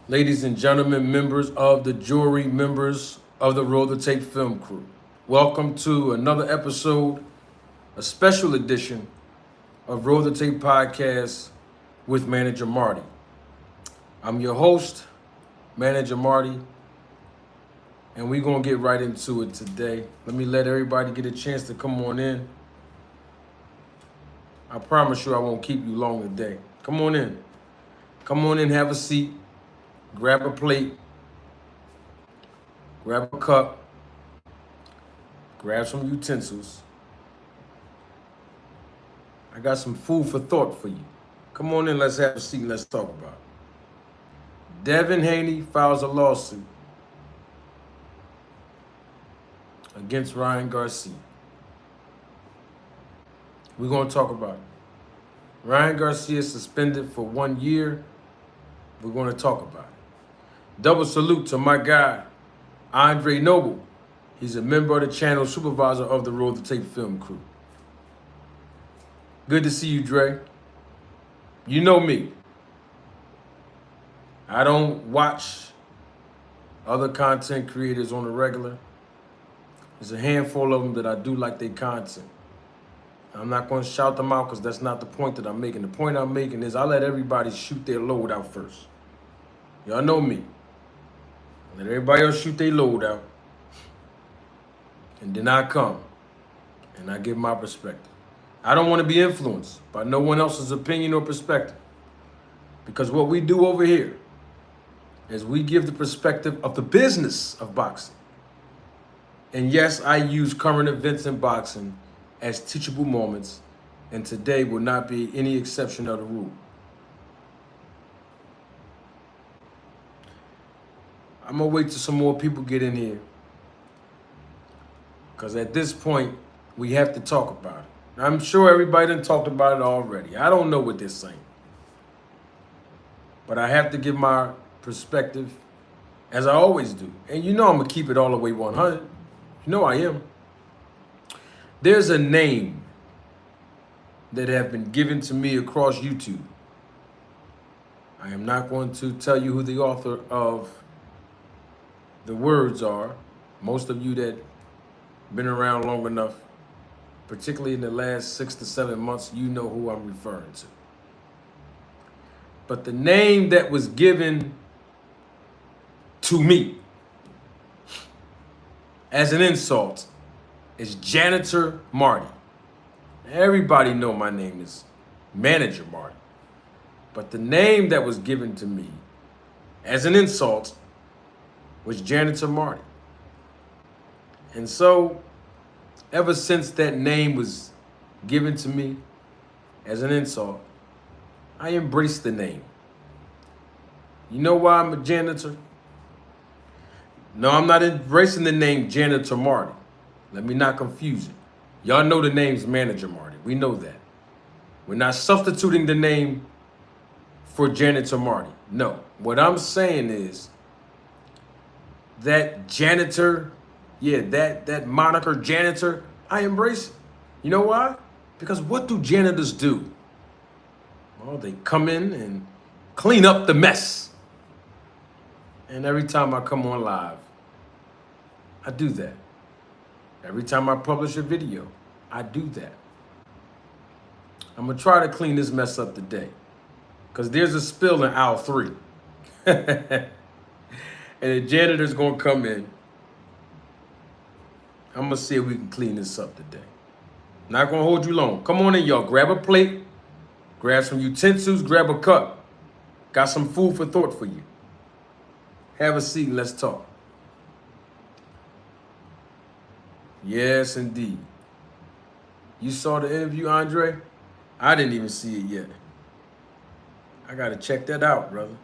Ladies and gentlemen, members of the jury, members of the Roll the Tape film crew, welcome to another episode, a special edition of Roll the Tape podcast with Manager Marty. I'm your host, Manager Marty, and we're going to get right into it today. Let me let everybody get a chance to come on in. I promise you I won't keep you long today. Come on in. Come on in, have a seat, grab a plate, grab a cup, grab some utensils. I got some food for thought for you. Come on in, let's have a seat and let's talk about it. Devin Haney files a lawsuit against Ryan Garcia. We're going to talk about it. Ryan Garcia is suspended for 1 year. We're going to talk about it. Double salute to my guy, Andre Noble. He's a member of the channel, supervisor of the Roll the Tape film crew. Good to see you, Dre. You know me. I don't watch other content creators on the regular. There's a handful of them that I do like their content. I'm not going to shout them out because that's not the point that I'm making. The point I'm making is I let everybody shoot their load out first. Y'all know me. Let everybody else shoot their load out. And then I come and I give my perspective. I don't want to be influenced by no one else's opinion or perspective. Because what we do over here is we give the perspective of the business of boxing. And yes, I use current events in boxing as teachable moments, and today will not be any exception of the rule. I'm gonna wait till some more people get in here, because at this point, we have to talk about it. I'm sure everybody done talked about it already. I don't know what they're saying. But I have to give my perspective, as I always do. And you know I'm gonna keep it all the way 100. You know I am. There's a name that have been given to me across YouTube. I am not going to tell you who the author of the words are. Most of you that been around long enough, particularly in the last 6 to 7 months, you know who I'm referring to. But the name that was given to me as an insult is Janitor Marty. Everybody know my name is Manager Marty. But the name that was given to me as an insult was Janitor Marty. And so, ever since that name was given to me as an insult, I embrace the name. You know why I'm a janitor? No, I'm not embracing the name Janitor Marty. Let me not confuse it. Y'all know the name's Manager Marty. We know that. We're not substituting the name for Janitor Marty. No. What I'm saying is that janitor, that moniker janitor, I embrace it. You know why? Because what do janitors do? Well, they come in and clean up the mess. And every time I come on live, I do that. Every time I publish a video, I do that. I'm going to try to clean this mess up today. Because there's a spill in aisle 3. And the janitor's going to come in. I'm going to see if we can clean this up today. Not going to hold you long. Come on in, y'all. Grab a plate. Grab some utensils. Grab a cup. Got some food for thought for you. Have a seat and let's talk. Yes, indeed. You saw the interview, Andre? I didn't even see it yet. I got to check that out, brother.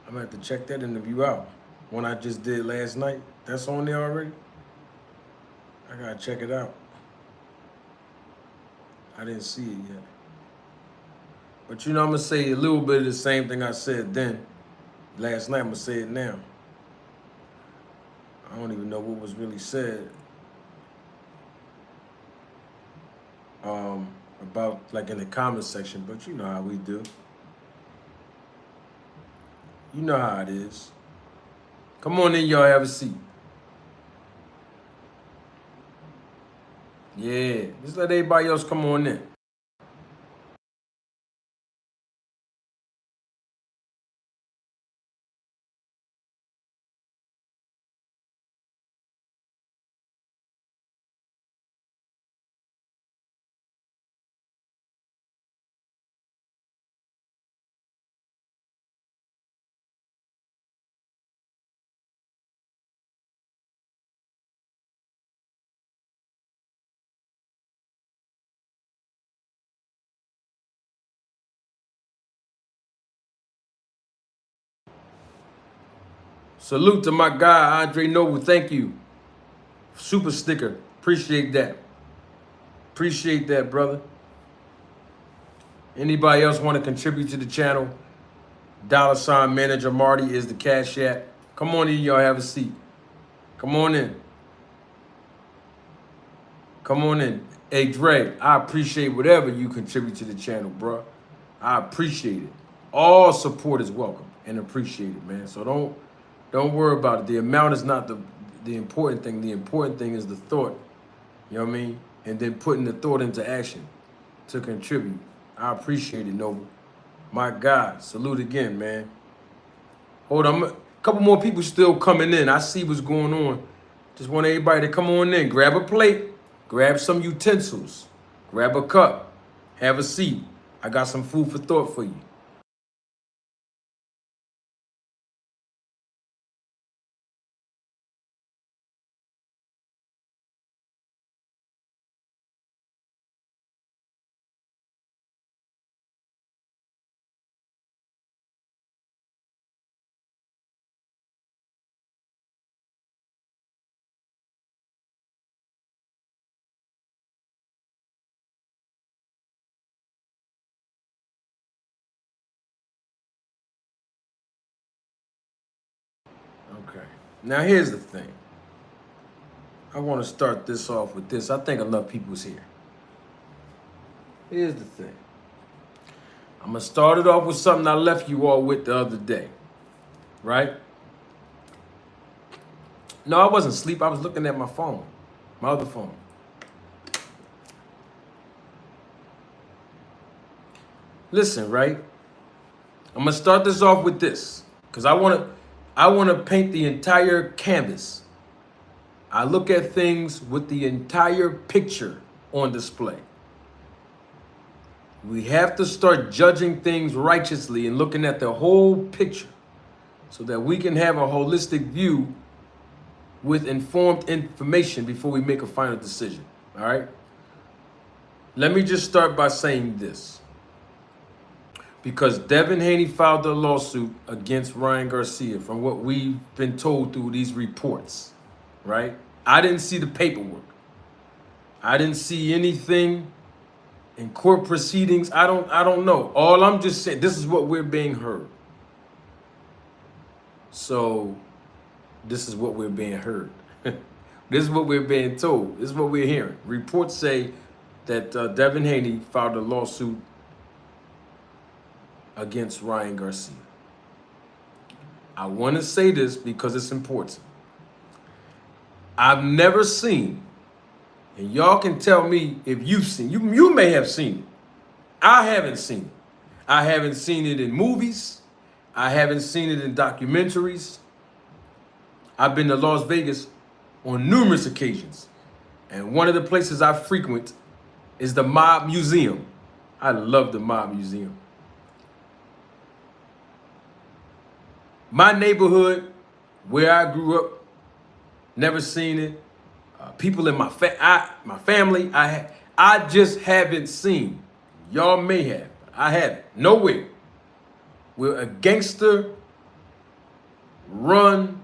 I'm going to have to check that interview out. One I just did last night. That's on there already? I got to check it out. I didn't see it yet. But you know, I'm going to say a little bit of the same thing I said then. Last night, I'm going to say it now. I don't even know what was really said about, like, in the comment section, but you know how we do. You know how it is. Come on in, y'all. Have a seat. Yeah, just let everybody else come on in. Salute to my guy, Andre Noble. Thank you. Super sticker. Appreciate that. Appreciate that, brother. Anybody else want to contribute to the channel? $ Manager Marty is the Cash App. Come on in, y'all. Have a seat. Come on in. Come on in. Hey, Dre, I appreciate whatever you contribute to the channel, bro. I appreciate it. All support is welcome and appreciated, man. So don't worry about it. The amount is not the important thing. The important thing is the thought. You know what I mean? And then putting the thought into action to contribute. I appreciate it, Noble. My God, salute again, man. Hold on, a couple more people still coming in. I see what's going on. Just want everybody to come on in. Grab a plate, grab some utensils, grab a cup, have a seat. I got some food for thought for you. Okay. Now here's the thing. I want to start this off with this. I think enough people's here. Here's the thing. I'm going to start it off with something I left you all with the other day. Right? No, I wasn't asleep. I was looking at my phone. My other phone. Listen, right? I'm going to start this off with this. Because I want to paint the entire canvas. I look at things with the entire picture on display. We have to start judging things righteously and looking at the whole picture so that we can have a holistic view with informed information before we make a final decision. All right? Let me just start by saying this. Because Devin Haney filed a lawsuit against Ryan Garcia from what we've been told through these reports, right? I didn't see the paperwork. I didn't see anything in court proceedings. I don't know. All I'm just saying, this is what we're being heard. So this is what we're being heard. This is what we're being told. This is what we're hearing. Reports say that Devin Haney filed a lawsuit against Ryan Garcia. I want to say this because it's important. I've never seen, and y'all can tell me if you've seen, you may have seen it. I haven't seen it. I haven't seen it in movies. I haven't seen it in documentaries. I've been to Las Vegas on numerous occasions. And one of the places I frequent is the Mob Museum. I love the Mob Museum. My neighborhood, where I grew up, never seen it. People in my family, I just haven't seen. Y'all may have. I haven't. Nowhere. We're a gangster run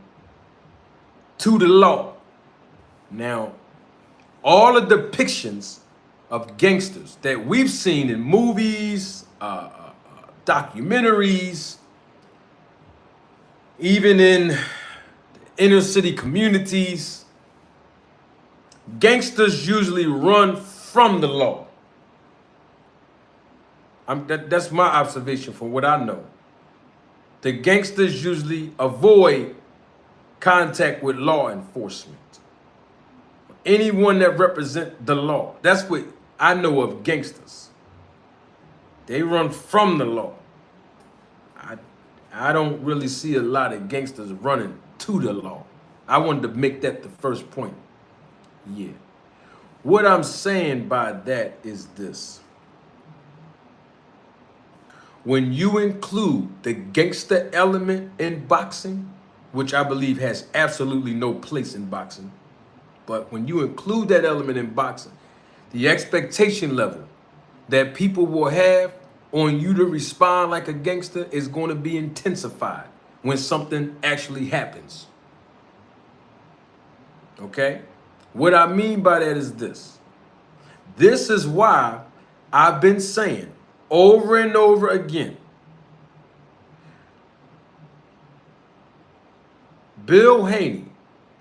to the law. Now, all the depictions of gangsters that we've seen in movies, documentaries, even in inner city communities, gangsters usually run from the law. That's my observation from what I know. the gangsters usually avoid contact with law enforcement. Anyone that represent the law. That's what I know of gangsters. They run from the law. I don't really see a lot of gangsters running to the law. I wanted to make that the first point. Yeah. What I'm saying by that is this. When you include the gangster element in boxing, which I believe has absolutely no place in boxing, but when you include that element in boxing, the expectation level that people will have on you to respond like a gangster is going to be intensified when something actually happens. Okay? What I mean by that is this. This is why I've been saying over and over again, Bill Haney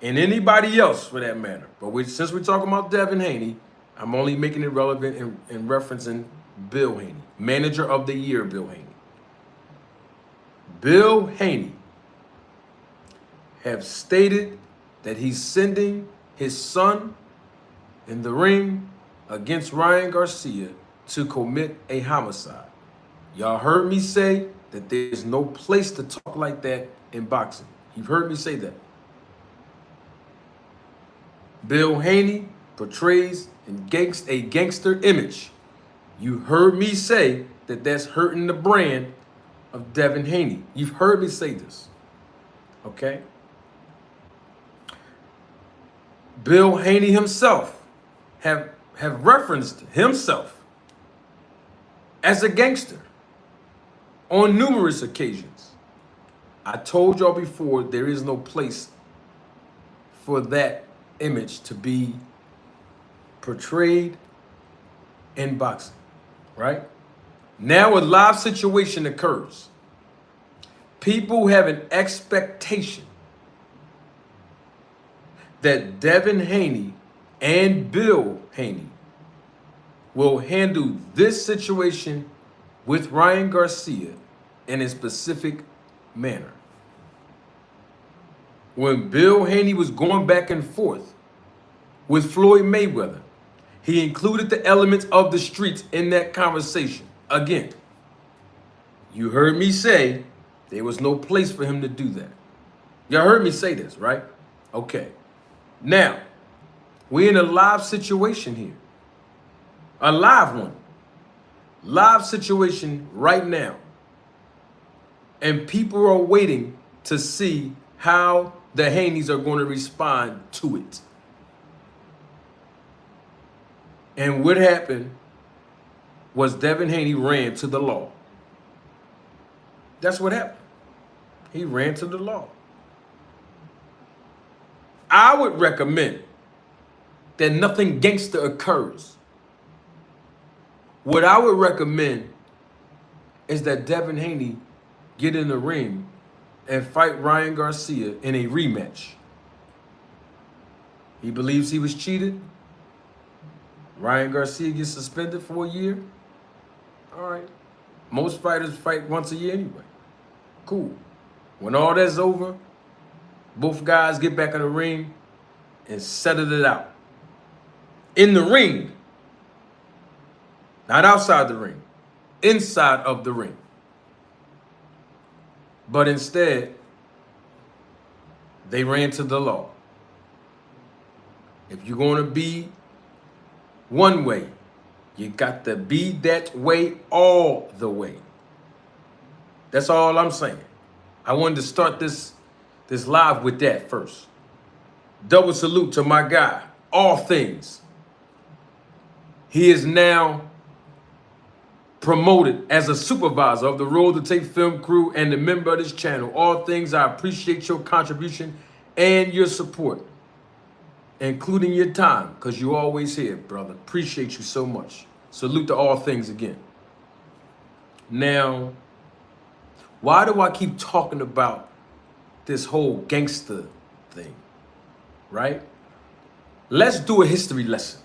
and anybody else for that matter, but since we're talking about Devin Haney, I'm only making it relevant in referencing Bill Haney, manager of the year, Bill Haney. Bill Haney have stated that he's sending his son in the ring against Ryan Garcia to commit a homicide. Y'all heard me say that there's no place to talk like that in boxing. You've heard me say that. Bill Haney portrays a gangster image. You heard me say that that's hurting the brand of Devin Haney. You've heard me say this. Okay? Bill Haney himself have referenced himself as a gangster on numerous occasions. I told y'all before, there is no place for that image to be portrayed in boxing, right? Now a live situation occurs. People have an expectation that Devin Haney and Bill Haney will handle this situation with Ryan Garcia in a specific manner. When Bill Haney was going back and forth with Floyd Mayweather, he included the elements of the streets in that conversation. Again, you heard me say there was no place for him to do that. Y'all heard me say this, right? Okay. Now, we're in a live situation here. A live one. Live situation right now. And people are waiting to see how the Haneys are going to respond to it. And what happened was Devin Haney ran to the law. That's what happened. He ran to the law. I would recommend that nothing gangster occurs. What I would recommend is that Devin Haney get in the ring and fight Ryan Garcia in a rematch. He believes he was cheated. Ryan Garcia gets suspended for a year. All right. Most fighters fight once a year anyway. Cool. When all that's over, both guys get back in the ring and settle it out. In the ring. Not outside the ring. Inside of the ring. But instead, they ran to the law. If you're going to be one way, you got to be that way all the way. That's all I'm saying. I wanted to start this live with that first. Double salute to my guy, All Things. He is now promoted as a supervisor of the Roll to Tape film crew and a member of this channel. All Things, I appreciate your contribution and your support, including your time, because you're always here, brother. Appreciate you so much. Salute to All Things again. Now, why do I keep talking about this whole gangster thing, right? Let's do a history lesson.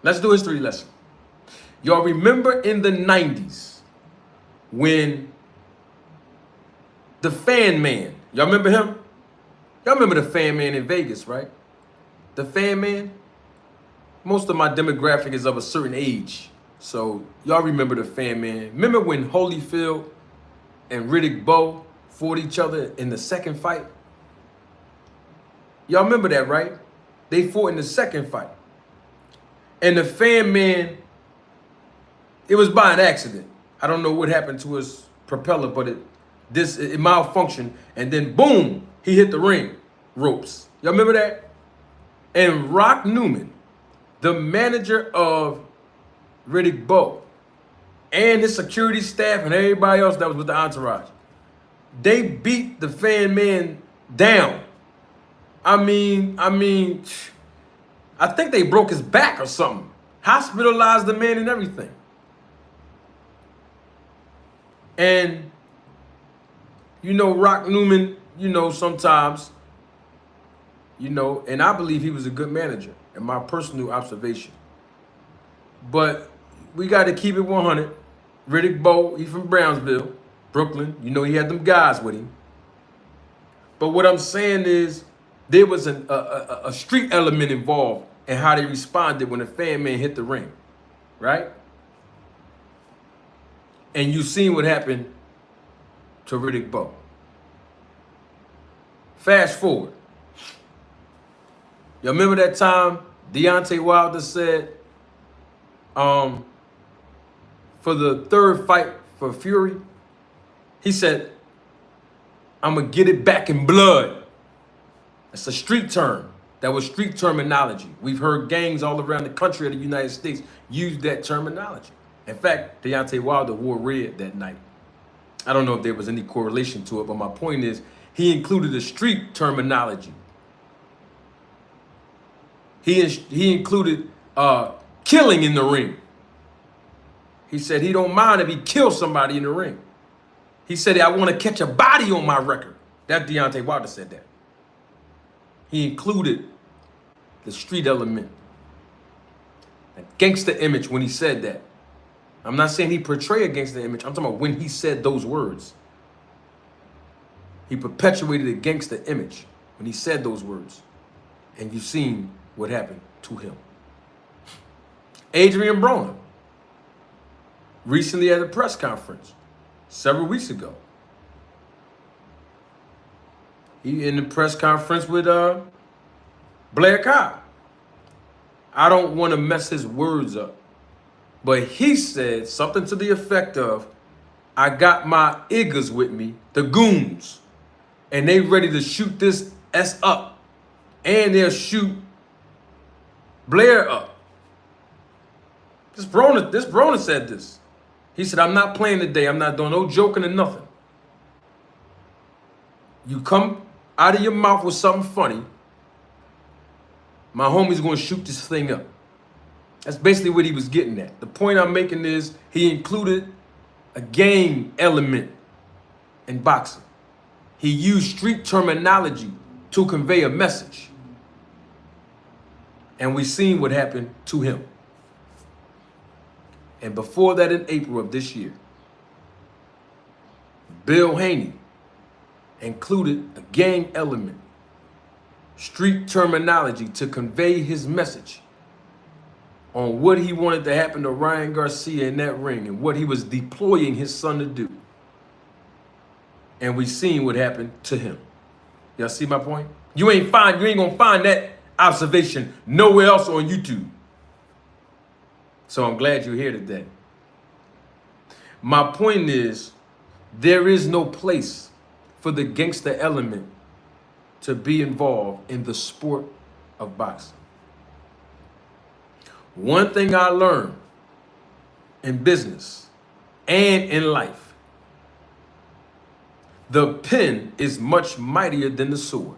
Let's do a history lesson. Y'all remember in the 90s when The Fan Man. Y'all remember him? Y'all remember the Fan Man in Vegas, right? The Fan Man? Most of my demographic is of a certain age. So y'all remember the Fan Man. Remember when Holyfield and Riddick Bowe fought each other in the second fight? Y'all remember that, right? They fought in the second fight. And the Fan Man, it was by an accident. I don't know what happened to his propeller, but it malfunctioned. And then boom, he hit the ring ropes. Y'all remember that? And Rock Newman, the manager of Riddick Bowe, and his security staff and everybody else that was with the entourage, they beat the Fan Man down. I think they broke his back or something. Hospitalized the man and everything. And, Rock Newman, sometimes, and I believe he was a good manager, in my personal observation. But we got to keep it 100. Riddick Bowe, he's from Brownsville, Brooklyn. He had them guys with him. But what I'm saying is, there was a street element involved in how they responded when the Fan Man hit the ring, right? And you seen what happened to Riddick Bowe. Fast forward. Y'all remember that time Deontay Wilder said, for the third fight for Fury, he said, "I'm going to get it back in blood." It's a street term. That was street terminology. We've heard gangs all around the country of the United States use that terminology. In fact, Deontay Wilder wore red that night. I don't know if there was any correlation to it, but my point is, he included the street terminology. He included killing in the ring. He said he don't mind if he kills somebody in the ring. He said, "I want to catch a body on my record." That Deontay Wilder said that. He included the street element, a gangster image when he said that. I'm not saying he portrayed a gangster image. I'm talking about when he said those words. He perpetuated a gangster image when he said those words. And you've seen what happened to him. Adrian Broner, recently at a press conference, several weeks ago. He in the press conference with Blair Cobb. I don't want to mess his words up, but he said something to the effect of, "I got my Iggers with me, the goons, and they ready to shoot this S up, and they'll shoot Blair up." This Broner said this. He said, "I'm not playing today. I'm not doing no joking or nothing. You come out of your mouth with something funny, my homie's going to shoot this thing up." That's basically what he was getting at. The point I'm making is he included a gang element in boxing. He used street terminology to convey a message. And we seen what happened to him. And before that, in April of this year, Bill Haney included a gang element, street terminology to convey his message on what he wanted to happen to Ryan Garcia in that ring and what he was deploying his son to do. And we seen what happened to him. Y'all see my point? You ain't gonna find that observation nowhere else on YouTube. So I'm glad you're here today. My point is, there is no place for the gangster element to be involved in the sport of boxing. One thing I learned in business and in life, the pen is much mightier than the sword.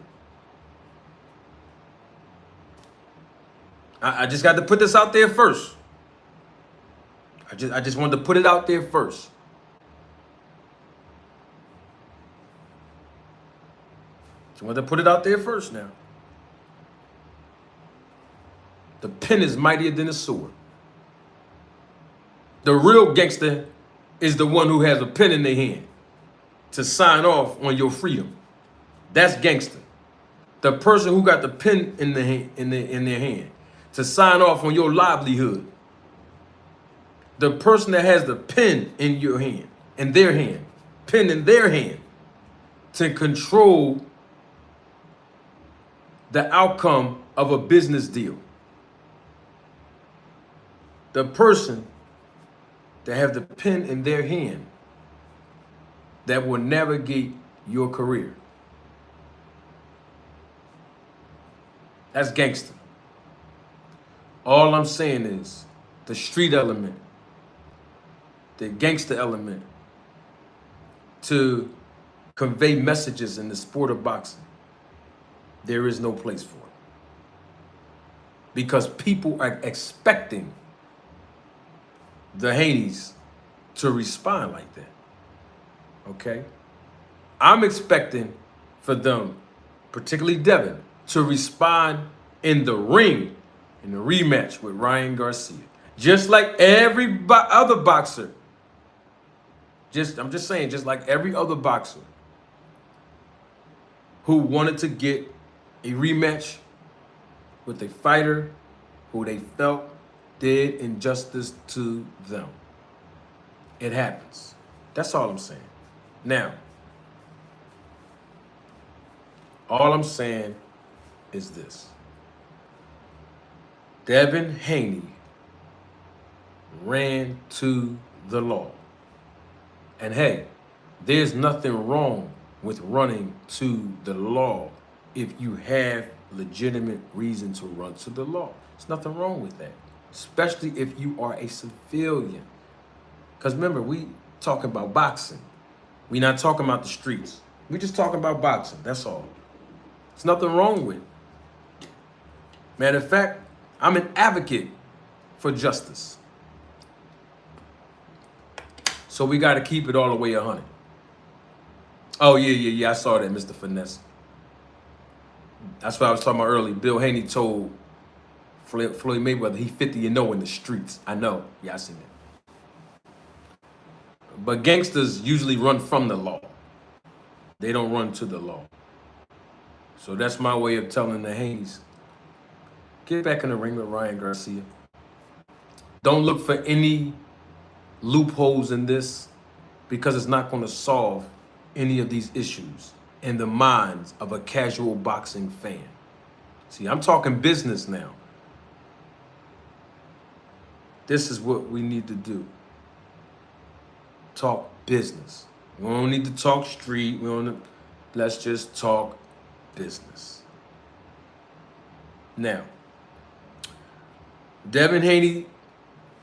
I just got to put this out there first. I just wanted to put it out there first. Just wanted to put it out there first now. The pen is mightier than the sword. The real gangster is the one who has a pen in their hand. to sign off on your freedom. That's gangster. The person who got the pen in their hand to sign off on your livelihood. The person that has the pen in your hand, in their hand, pen in their hand, to control the outcome of a business deal. The person that have the pen in their hand that will navigate your career. That's gangster. All I'm saying is the street element, the gangster element, to convey messages in the sport of boxing, there is no place for it. Because people are expecting the Haneys to respond like that. Okay? I'm expecting for them, particularly Devin, to respond in the ring, in the rematch with Ryan Garcia. Just like every other boxer. I'm just saying, just like every other boxer who wanted to get a rematch with a fighter who they felt did injustice to them. It happens. That's all I'm saying. Now, all I'm saying is this. Devin Haney ran to the law. And hey, there's nothing wrong with running to the law if you have legitimate reason to run to the law. There's nothing wrong with that, especially if you are a civilian. Because remember, we talking about boxing. We're not talking about the streets. We're just talking about boxing, that's all. There's nothing wrong with it. Matter of fact, I'm an advocate for justice. So we got to keep it all the way 100. Oh, yeah, I saw that, Mr. Finesse. That's what I was talking about earlier. Bill Haney told Floyd Mayweather he 50-0 in the streets. I know. Yeah, I seen that. But gangsters usually run from the law. They don't run to the law. So that's my way of telling the Haneys, get back in the ring with Ryan Garcia. Don't look for any loopholes in this, because it's not going to solve any of these issues in the minds of a casual boxing fan. See, I'm talking business now. This is what we need to do. Talk business. We don't need to talk street. Let's just talk business. Now, Devin Haney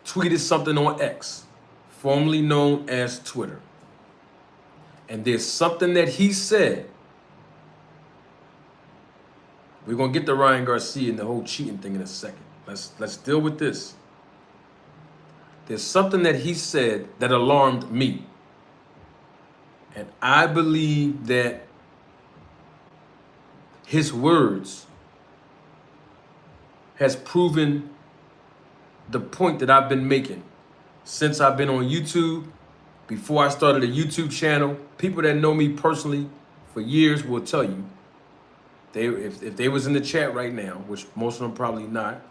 tweeted something on X, formerly known as Twitter. And there's something that he said. We're going to get to Ryan Garcia and the whole cheating thing in a second. Let's deal with this. There's something that he said that alarmed me. And I believe that his words has proven the point that I've been making since I've been on YouTube. Before I started a YouTube channel, people that know me personally for years will tell you, if they was in the chat right now, which most of them probably not,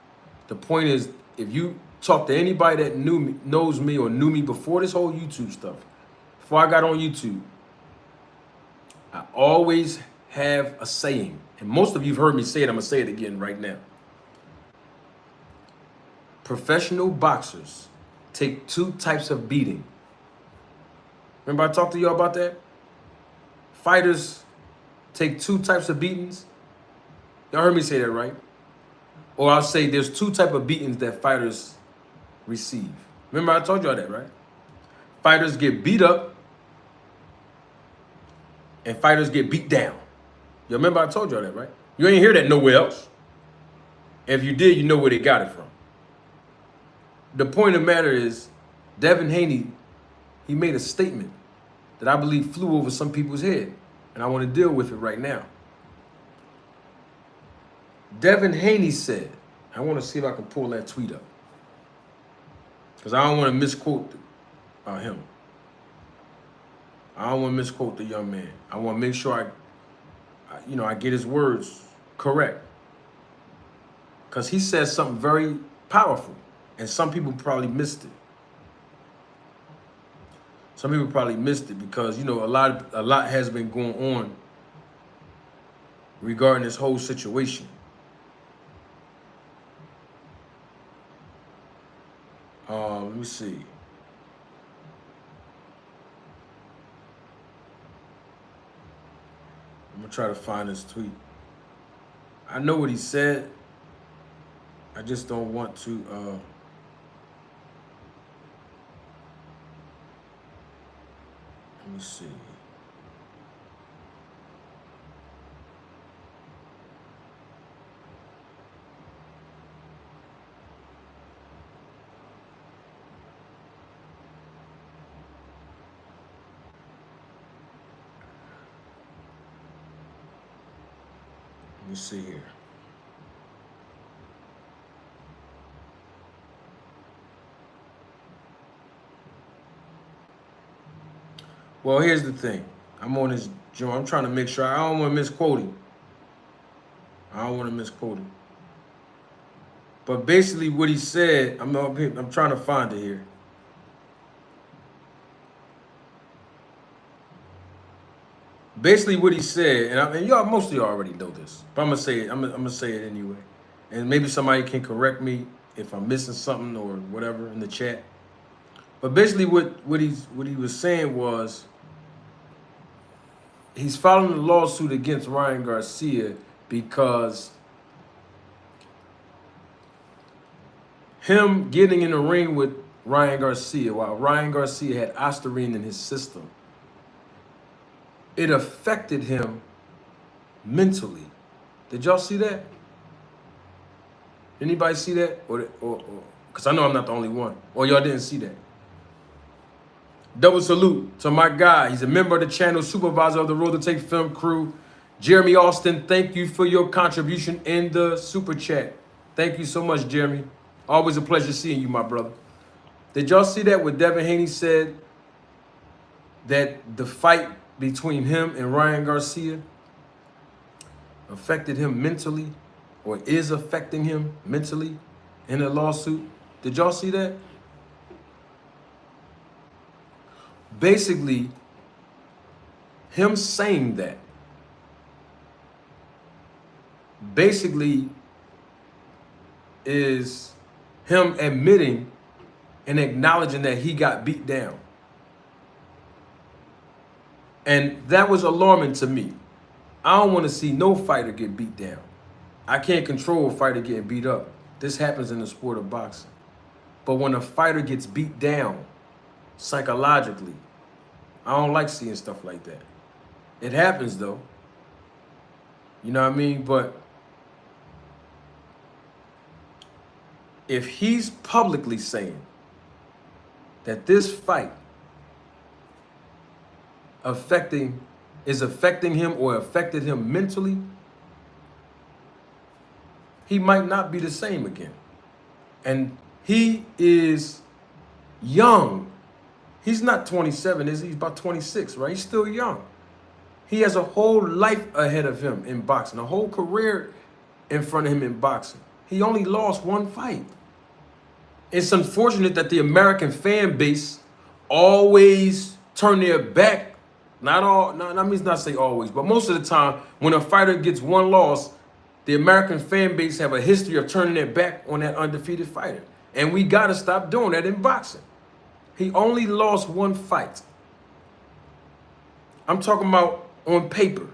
the point is, if you talk to anybody that knows me or knew me before this whole YouTube stuff, before I got on YouTube, I always have a saying, and most of you've heard me say it, I'm gonna say it again right now. Professional boxers take two types of beating. Remember I talked to you about that? Fighters take two types of beatings. Y'all heard me say that, right? Or I'll say there's two types of beatings that fighters receive. Remember I told y'all that, right? Fighters get beat up and fighters get beat down. You remember I told y'all that, right? You ain't hear that nowhere else. If you did, you know where they got it from. The point of the matter is, Devin Haney, he made a statement that I believe flew over some people's head, and I want to deal with it right now. Devin Haney said, I want to see if I can pull that tweet up, because I don't want to misquote him. I don't want to misquote the young man. I want to make sure I get his words correct. Because he said something very powerful, and some people probably missed it. Some people probably missed it because, a lot has been going on regarding this whole situation. Let me see. I'm gonna try to find his tweet. I know what he said. I just don't want to. Let me see. Let me see here. Well, here's the thing. I'm on this joint. I'm trying to make sure I don't want to misquote him. But basically what he said, I'm trying to find it here. Basically what he said, and y'all, most of y'all already know this, but I'm gonna say it. I'm gonna say it anyway, and maybe somebody can correct me if I'm missing something or whatever in the chat. But basically, what he was saying was he's filing a lawsuit against Ryan Garcia because him getting in the ring with Ryan Garcia while Ryan Garcia had Ostarine in his system, it affected him mentally. Did y'all see that? Anybody see that? Or because I know I'm not the only one. Or y'all didn't see that? Double salute to my guy. He's a member of the channel, supervisor of the Road to Take film crew. Jeremy Austin, thank you for your contribution in the super chat. Thank you so much, Jeremy. Always a pleasure seeing you, my brother. Did y'all see that what Devin Haney said? That the fight between him and Ryan Garcia affected him mentally, or is affecting him mentally in a lawsuit? Did y'all see that? Basically, him saying that basically is him admitting and acknowledging that he got beat down. And that was alarming to me. I don't want to see no fighter get beat down. I can't control a fighter getting beat up. This happens in the sport of boxing. But when a fighter gets beat down psychologically, I don't like seeing stuff like that. It happens though. You know what I mean? But if he's publicly saying that this fight is affecting him or affected him mentally, he might not be the same again. And he is young. He's not 27, is he? He's about 26, right? He's still young. He has a whole life ahead of him in boxing, a whole career in front of him in boxing. He only lost one fight. It's unfortunate that the American fan base always turn their back. That means not say always, but most of the time when a fighter gets one loss, the American fan base have a history of turning their back on that undefeated fighter. And we got to stop doing that in boxing. He only lost one fight. I'm talking about on paper.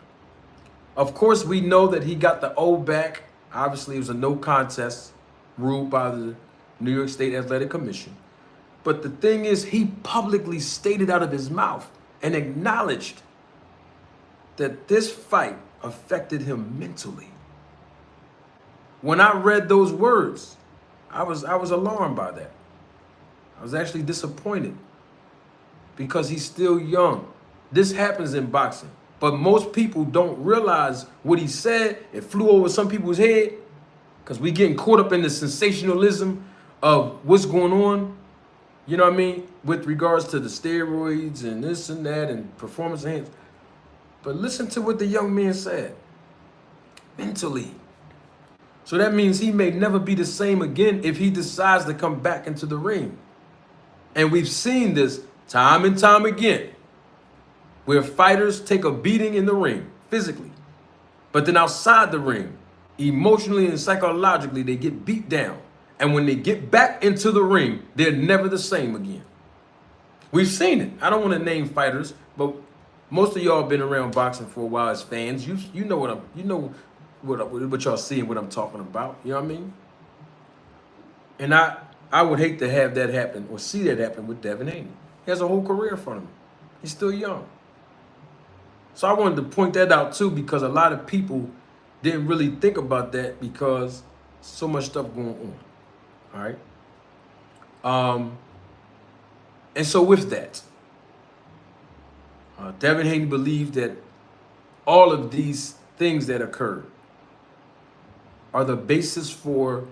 Of course, we know that he got the O back. Obviously, it was a no contest ruled by the New York State Athletic Commission. But the thing is, he publicly stated out of his mouth and acknowledged that this fight affected him mentally. When I read those words, I was alarmed by that. I was actually disappointed because he's still young. This happens in boxing, but most people don't realize what he said. It flew over some people's head because we getting caught up in the sensationalism of what's going on. You know what I mean? With regards to the steroids and this and that and performance enhancement. But listen to what the young man said. Mentally. So that means he may never be the same again if he decides to come back into the ring. And we've seen this time and time again, where fighters take a beating in the ring, physically. But then outside the ring, emotionally and psychologically, they get beat down. And when they get back into the ring, they're never the same again. We've seen it. I don't want to name fighters, but most of y'all have been around boxing for a while as fans. You know what y'all see and what I'm talking about. You know what I mean? And I would hate to have that happen or see that happen with Devin Haney. He has a whole career in front of him. He's still young. So I wanted to point that out too, because a lot of people didn't really think about that because so much stuff going on. All right. And so with that, Devin Haney believed that all of these things that occurred are the basis for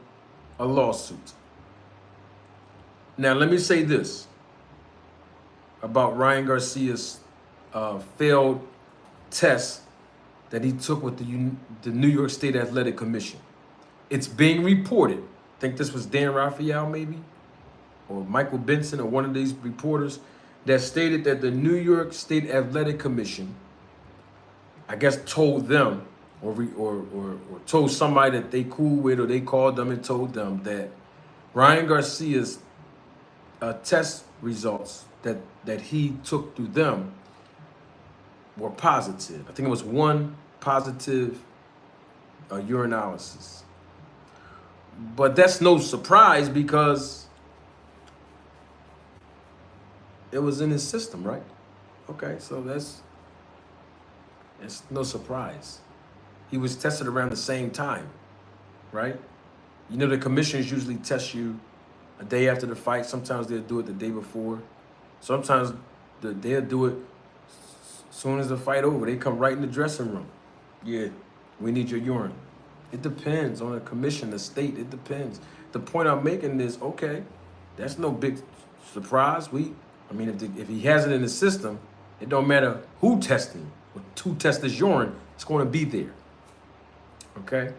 a lawsuit. Now, let me say this about Ryan Garcia's failed test that he took with the New York State Athletic Commission. It's being reported. I think this was Dan Raphael maybe, or Michael Benson, or one of these reporters that stated that the New York State Athletic Commission, I guess, told them or told somebody that they cool with, or they called them and told them that Ryan Garcia's test results that he took through them were positive. I think it was one positive urinalysis. But that's no surprise because it was in his system, right? Okay, so it's no surprise. He was tested around the same time, right? You know, the commissioners usually test you a day after the fight. Sometimes they'll do it the day before. Sometimes they'll do it as soon as the fight over. They come right in the dressing room. Yeah, we need your urine. It depends on the commission, the state. It depends. The point I'm making is, okay, that's no big surprise. If he has it in the system, it don't matter who tests him or who tests his urine, it's going to be there. Okay?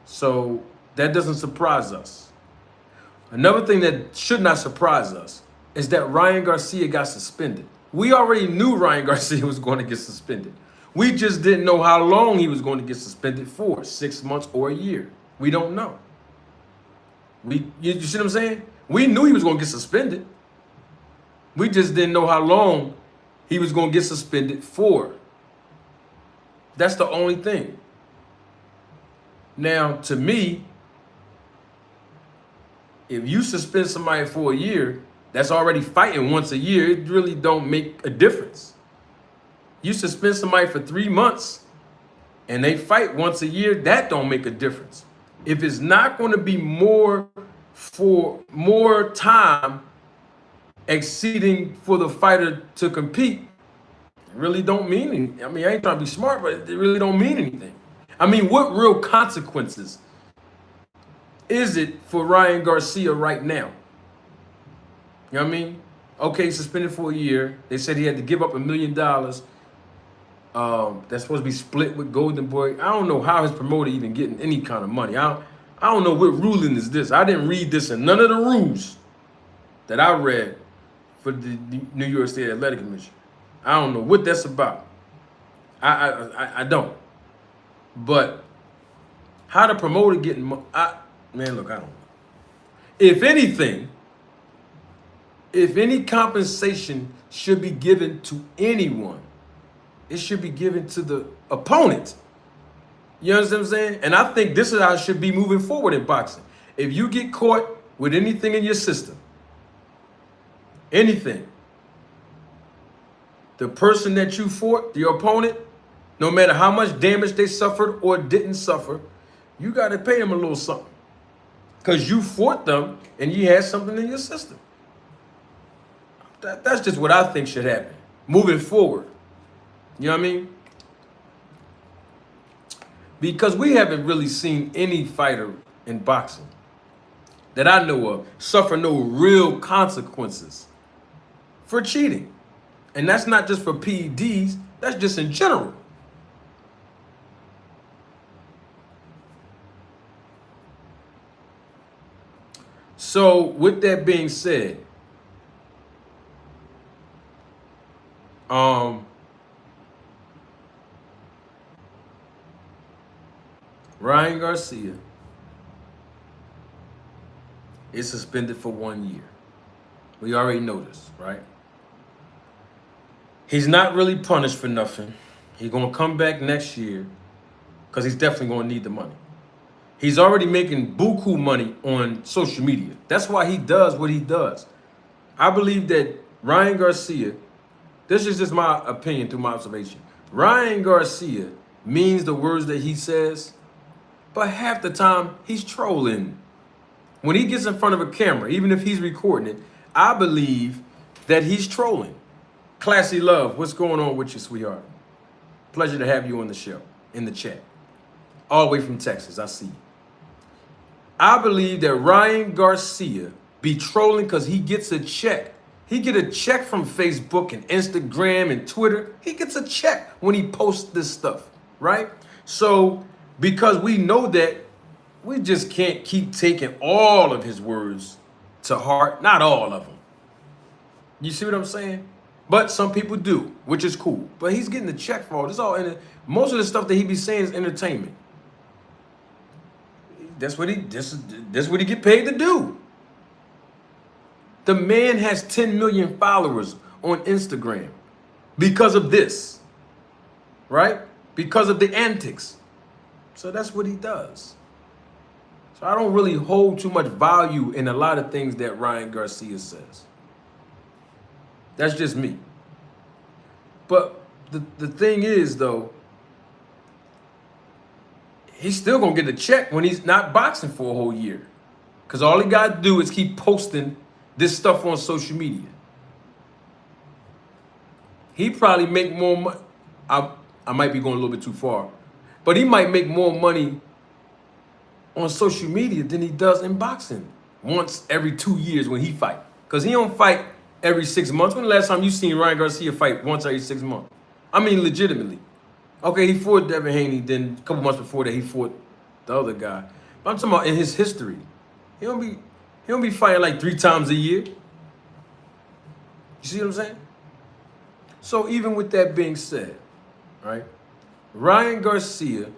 So that doesn't surprise us. Another thing that should not surprise us is that Ryan Garcia got suspended. We already knew Ryan Garcia was going to get suspended. We just didn't know how long he was going to get suspended for, 6 months or a year. We don't know. You see what I'm saying? We knew he was going to get suspended. We just didn't know how long he was going to get suspended for. That's the only thing. Now, to me, if you suspend somebody for a year, that's already fighting once a year. It really don't make a difference. You suspend somebody for 3 months and they fight once a year, that don't make a difference. If it's not going to be more time exceeding for the fighter to compete, it really don't mean anything. I mean, I ain't trying to be smart, but it really don't mean anything. I mean, what real consequences is it for Ryan Garcia right now? You know what I mean? Okay, suspended for a year. They said he had to give up $1 million. That's supposed to be split with Golden Boy. I don't know how his promoter even getting any kind of money. I don't know what ruling is this. I didn't read this in none of the rules that I read for the New York State Athletic Commission. I don't know what that's about. I don't. But how the promoter getting money? Man, look, I don't know. If anything, if any compensation should be given to anyone, it should be given to the opponent. You understand what I'm saying? And I think this is how it should be moving forward in boxing. If you get caught with anything in your system, anything, the person that you fought, your opponent, no matter how much damage they suffered or didn't suffer, you got to pay them a little something. Because you fought them and you had something in your system. That's just what I think should happen moving forward. You know what I mean? Because we haven't really seen any fighter in boxing that I know of suffer no real consequences for cheating. And that's not just for PEDs, that's just in general. So with that being said, Ryan Garcia is suspended for 1 year. We already know this, right? He's not really punished for nothing. He's going to come back next year because he's definitely going to need the money. He's already making buku money on social media. That's why he does what he does. I believe that Ryan Garcia, this is just my opinion through my observation. Ryan Garcia means the words that he says, but half the time he's trolling. When he gets in front of a camera, even if he's recording it, I believe that he's trolling. Classy Love, what's going on with you, sweetheart? Pleasure to have you on the show, in the chat. All the way from Texas, I see you. I believe that Ryan Garcia be trolling because he gets a check. He get a check from Facebook and Instagram and Twitter. He gets a check when he posts this stuff, right? So because we know that, we just can't keep taking all of his words to heart. Not all of them. You see what I'm saying? But some people do, which is cool. But he's getting the check for all this. Most of the stuff that he be saying is entertainment. That's what he get paid to do. The man has 10 million followers on Instagram because of this, right? Because of the antics. So that's what he does. So I don't really hold too much value in a lot of things that Ryan Garcia says. That's just me. But the thing is, though, he's still going to get a check when he's not boxing for a whole year. Because all he got to do is keep posting this stuff on social media. He probably make more money. I might be going a little bit too far. But he might make more money on social media than he does in boxing once every 2 years when he fight. Because he don't fight every 6 months. When the last time you seen Ryan Garcia fight once every 6 months? I mean, legitimately. Okay, he fought Devin Haney. Then a couple months before that, he fought the other guy. But I'm talking about in his history. He don't be fighting like 3 times a year. You see what I'm saying? So even with that being said, right, Ryan Garcia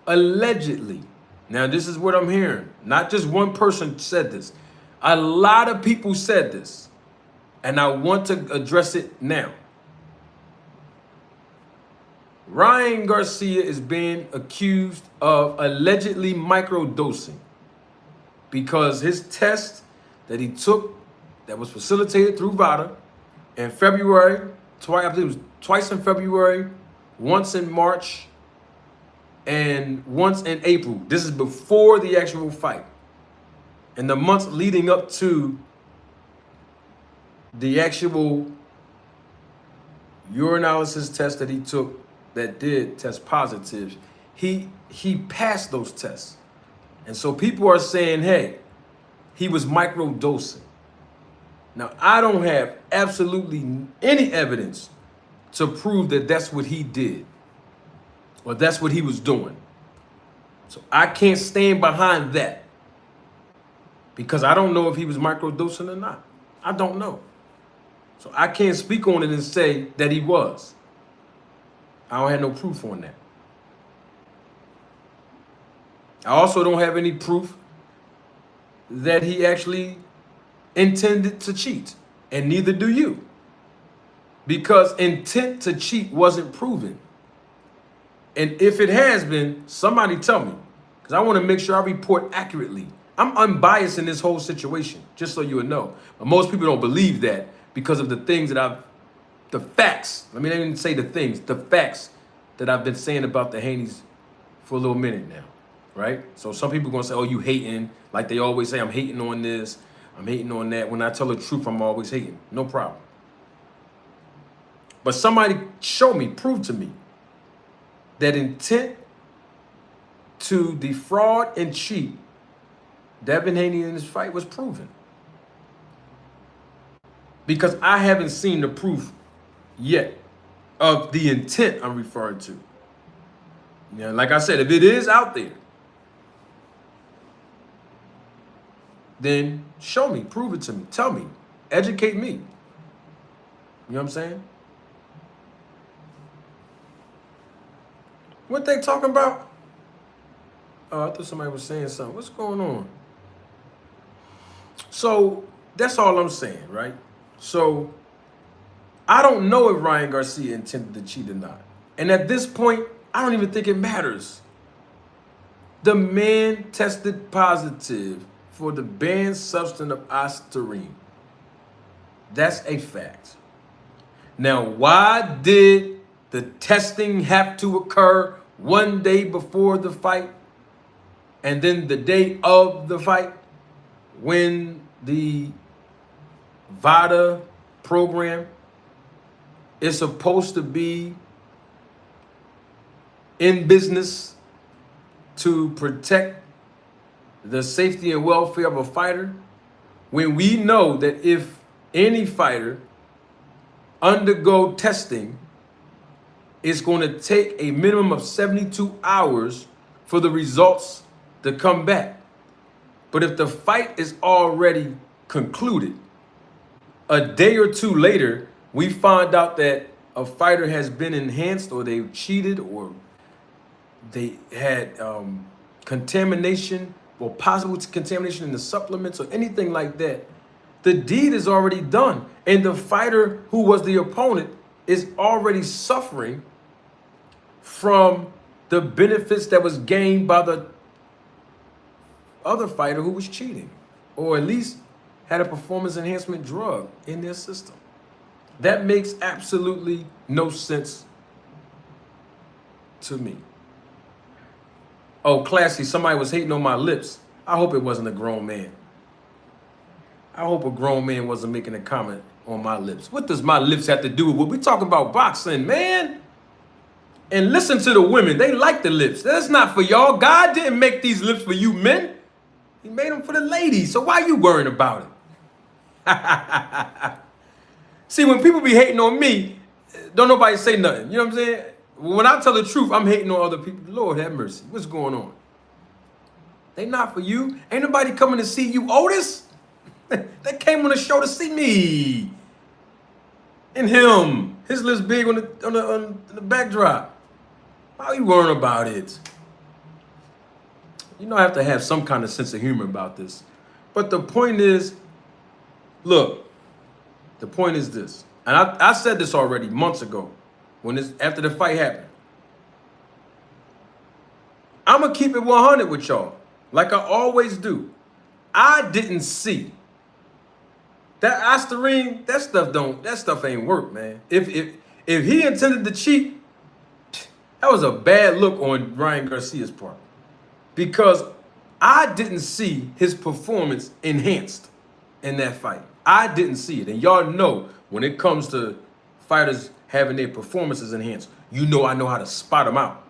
allegedly, now this is what I'm hearing, not just one person said this, a lot of people said this, and I want to address it now. Ryan Garcia is being accused of allegedly microdosing because his test that he took that was facilitated through VADA in February, I believe it was twice in February, once in March, and once in April. This is before the actual fight. In the months leading up to the actual urinalysis test that he took that did test positive, he passed those tests. And so people are saying, hey, he was microdosing. Now, I don't have absolutely any evidence to prove that that's what he did or that's what he was doing. So I can't stand behind that because I don't know if he was microdosing or not. I don't know. So I can't speak on it and say that he was. I don't have no proof on that. I also don't have any proof that he actually intended to cheat, and neither do you. Because intent to cheat wasn't proven. And if it has been, somebody tell me, because I want to make sure I report accurately. I'm unbiased in this whole situation, just so you would know. But most people don't believe that because of the things that the facts, let me not even say the things, the facts that I've been saying about the Haneys for a little minute now, right? So some people are going to say, oh, you hating, like they always say, I'm hating on this, I'm hating on that. When I tell the truth, I'm always hating. No problem. But somebody show me, prove to me that intent to defraud and cheat Devin Haney in this fight was proven. Because I haven't seen the proof yet of the intent I'm referring to. Like I said, if it is out there, then show me, prove it to me, tell me, educate me. You know what I'm saying? What they talking about? Oh, I thought somebody was saying something. What's going on? So that's all I'm saying, right? So I don't know if Ryan Garcia intended to cheat or not. And at this point, I don't even think it matters. The man tested positive for the banned substance of aspirin. That's a fact. Now, why did the testing have to occur one day before the fight and then the day of the fight when the VADA program is supposed to be in business to protect the safety and welfare of a fighter, when we know that if any fighter undergo testing, it's going to take a minimum of 72 hours for the results to come back. But if the fight is already concluded, a day or two later, we find out that a fighter has been enhanced or they've cheated or they had contamination or possible contamination in the supplements or anything like that. The deed is already done. And the fighter who was the opponent is already suffering from the benefits that was gained by the other fighter who was cheating, or at least had a performance enhancement drug in their system. That makes absolutely no sense to me. Oh, classy, somebody was hating on my lips. I hope it wasn't a grown man. I hope a grown man wasn't making a comment on my lips. What does my lips have to do with what we talking about boxing, man? And listen to the women. They like the lips. That's not for y'all. God didn't make these lips for you men. He made them for the ladies. So why you worrying about it? See, when people be hating on me, don't nobody say nothing. You know what I'm saying? When I tell the truth, I'm hating on other people. Lord have mercy. What's going on? They not for you. Ain't nobody coming to see you, Otis. They came on the show to see me and him. His lips big on the backdrop. How you worrying about it? You know I have to have some kind of sense of humor about this. But the point is, look, the point is this. And I said this already months ago after the fight happened. I'm going to keep it 100 with y'all, like I always do. I didn't see that aspirin. That stuff ain't work, man. If he intended to cheat, that was a bad look on Ryan Garcia's part, because I didn't see his performance enhanced in that fight. I didn't see it. And y'all know when it comes to fighters having their performances enhanced, I know how to spot them out.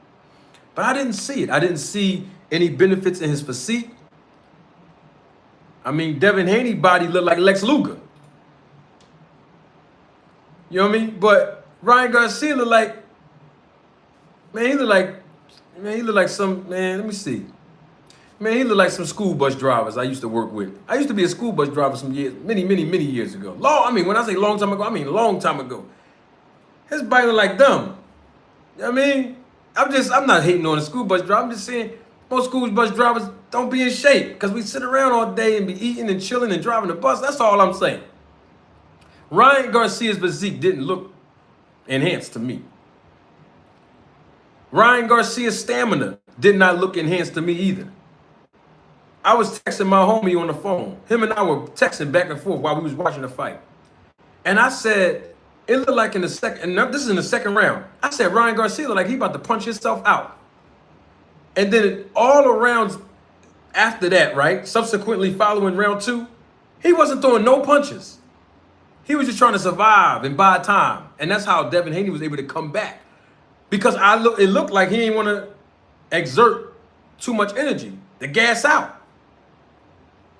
But I didn't see it. I didn't see any benefits in his physique. I mean, Devin Haney body looked like Lex Luger. You know what I mean? But Ryan Garcia looked like, he looked like some, let me see. Man, he looked like some school bus drivers I used to work with. I used to be a school bus driver some years, many years ago. When I say long time ago, I mean long time ago. His body looked like them. You know what I mean? I'm not hating on the school bus driver. I'm just saying most school bus drivers don't be in shape because we sit around all day and be eating and chilling and driving the bus. That's all I'm saying. Ryan Garcia's physique didn't look enhanced to me. Ryan Garcia's stamina did not look enhanced to me either. I was texting my homie on the phone. Him and I were texting back and forth while we was watching the fight. And I said, it looked like in the second, and this is in the second round, I said Ryan Garcia looked like he about to punch himself out. And then all around after that, right, subsequently following round 2, he wasn't throwing no punches. He was just trying to survive and buy time. And that's how Devin Haney was able to come back. Because it looked like he didn't want to exert too much energy, to gas out.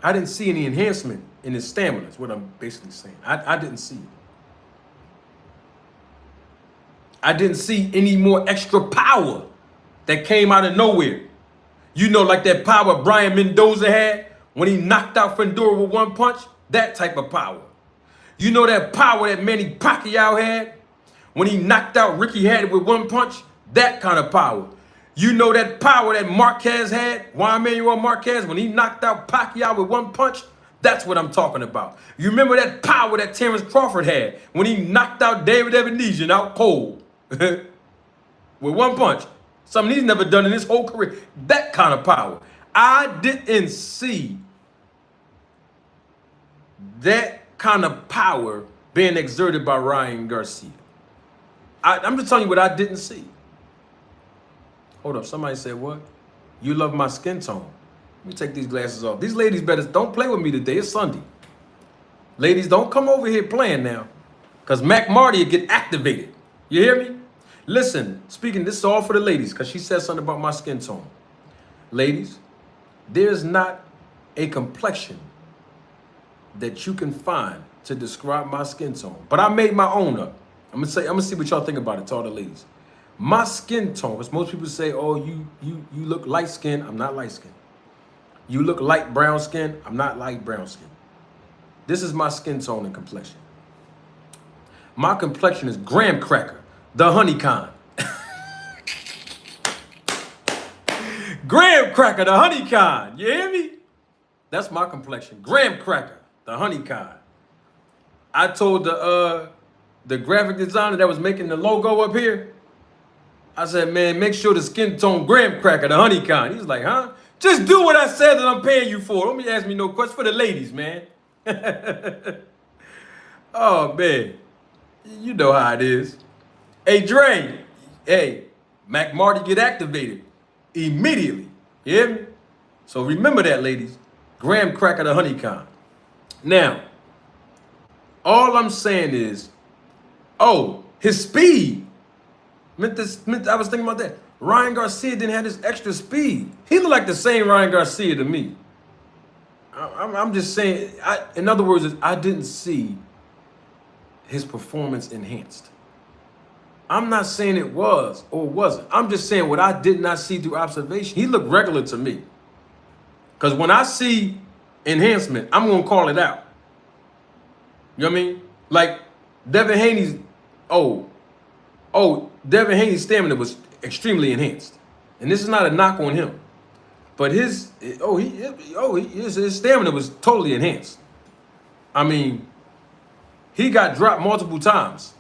I didn't see any enhancement in his stamina, is what I'm basically saying. I didn't see it. I didn't see any more extra power that came out of nowhere. You know, like that power Brian Mendoza had when he knocked out Fundora with one punch? That type of power. You know that power that Manny Pacquiao had when he knocked out Ricky Hatton with one punch? That kind of power. You know that power that Marquez had, Juan Manuel Marquez, when he knocked out Pacquiao with one punch? That's what I'm talking about. You remember that power that Terrence Crawford had when he knocked out David Evanesian out cold with one punch? Something he's never done in his whole career. That kind of power. I didn't see that kind of power being exerted by Ryan Garcia. I'm just telling you what I didn't see. Hold up, somebody said what? You love my skin tone. Let me take these glasses off. These ladies better don't play with me today. It's Sunday. Ladies, don't come over here playing now, because Mac Marty will get activated. You hear me? Listen, speaking, this is all for the ladies, because she said something about my skin tone. Ladies, there's not a complexion that you can find to describe my skin tone. But I made my own up. I'm gonna see what y'all think about it, to all the ladies. My skin tone, because most people say, oh, you look light skinned. I'm not light skinned. You look light brown skin. I'm not light brown skin. This is my skin tone and complexion. My complexion is graham cracker, the honey kind. Graham cracker, the honey kind. You hear me? That's my complexion. Graham cracker, the honey kind. I told the graphic designer that was making the logo up here, I said, man, make sure the skin tone graham cracker, the honey kind. He was like, huh? Just do what I said that I'm paying you for. Don't be asking me no questions. For the ladies, man. Oh, man. You know how it is. Hey, Dre. Hey, Mac Marty get activated immediately. You hear me? So remember that, ladies. Graham cracker, the honey kind. Now, all I'm saying is, oh, his speed. I was thinking about that. Ryan Garcia didn't have this extra speed. He looked like the same Ryan Garcia to me. I'm just saying, in other words, I didn't see his performance enhanced. I'm not saying it was or wasn't. I'm just saying what I did not see through observation. He looked regular to me. Because when I see enhancement, I'm going to call it out. You know what I mean? Like Devin Haney's, Devin Haney's stamina was extremely enhanced. And this is not a knock on him. But his stamina was totally enhanced. I mean, he got dropped multiple times.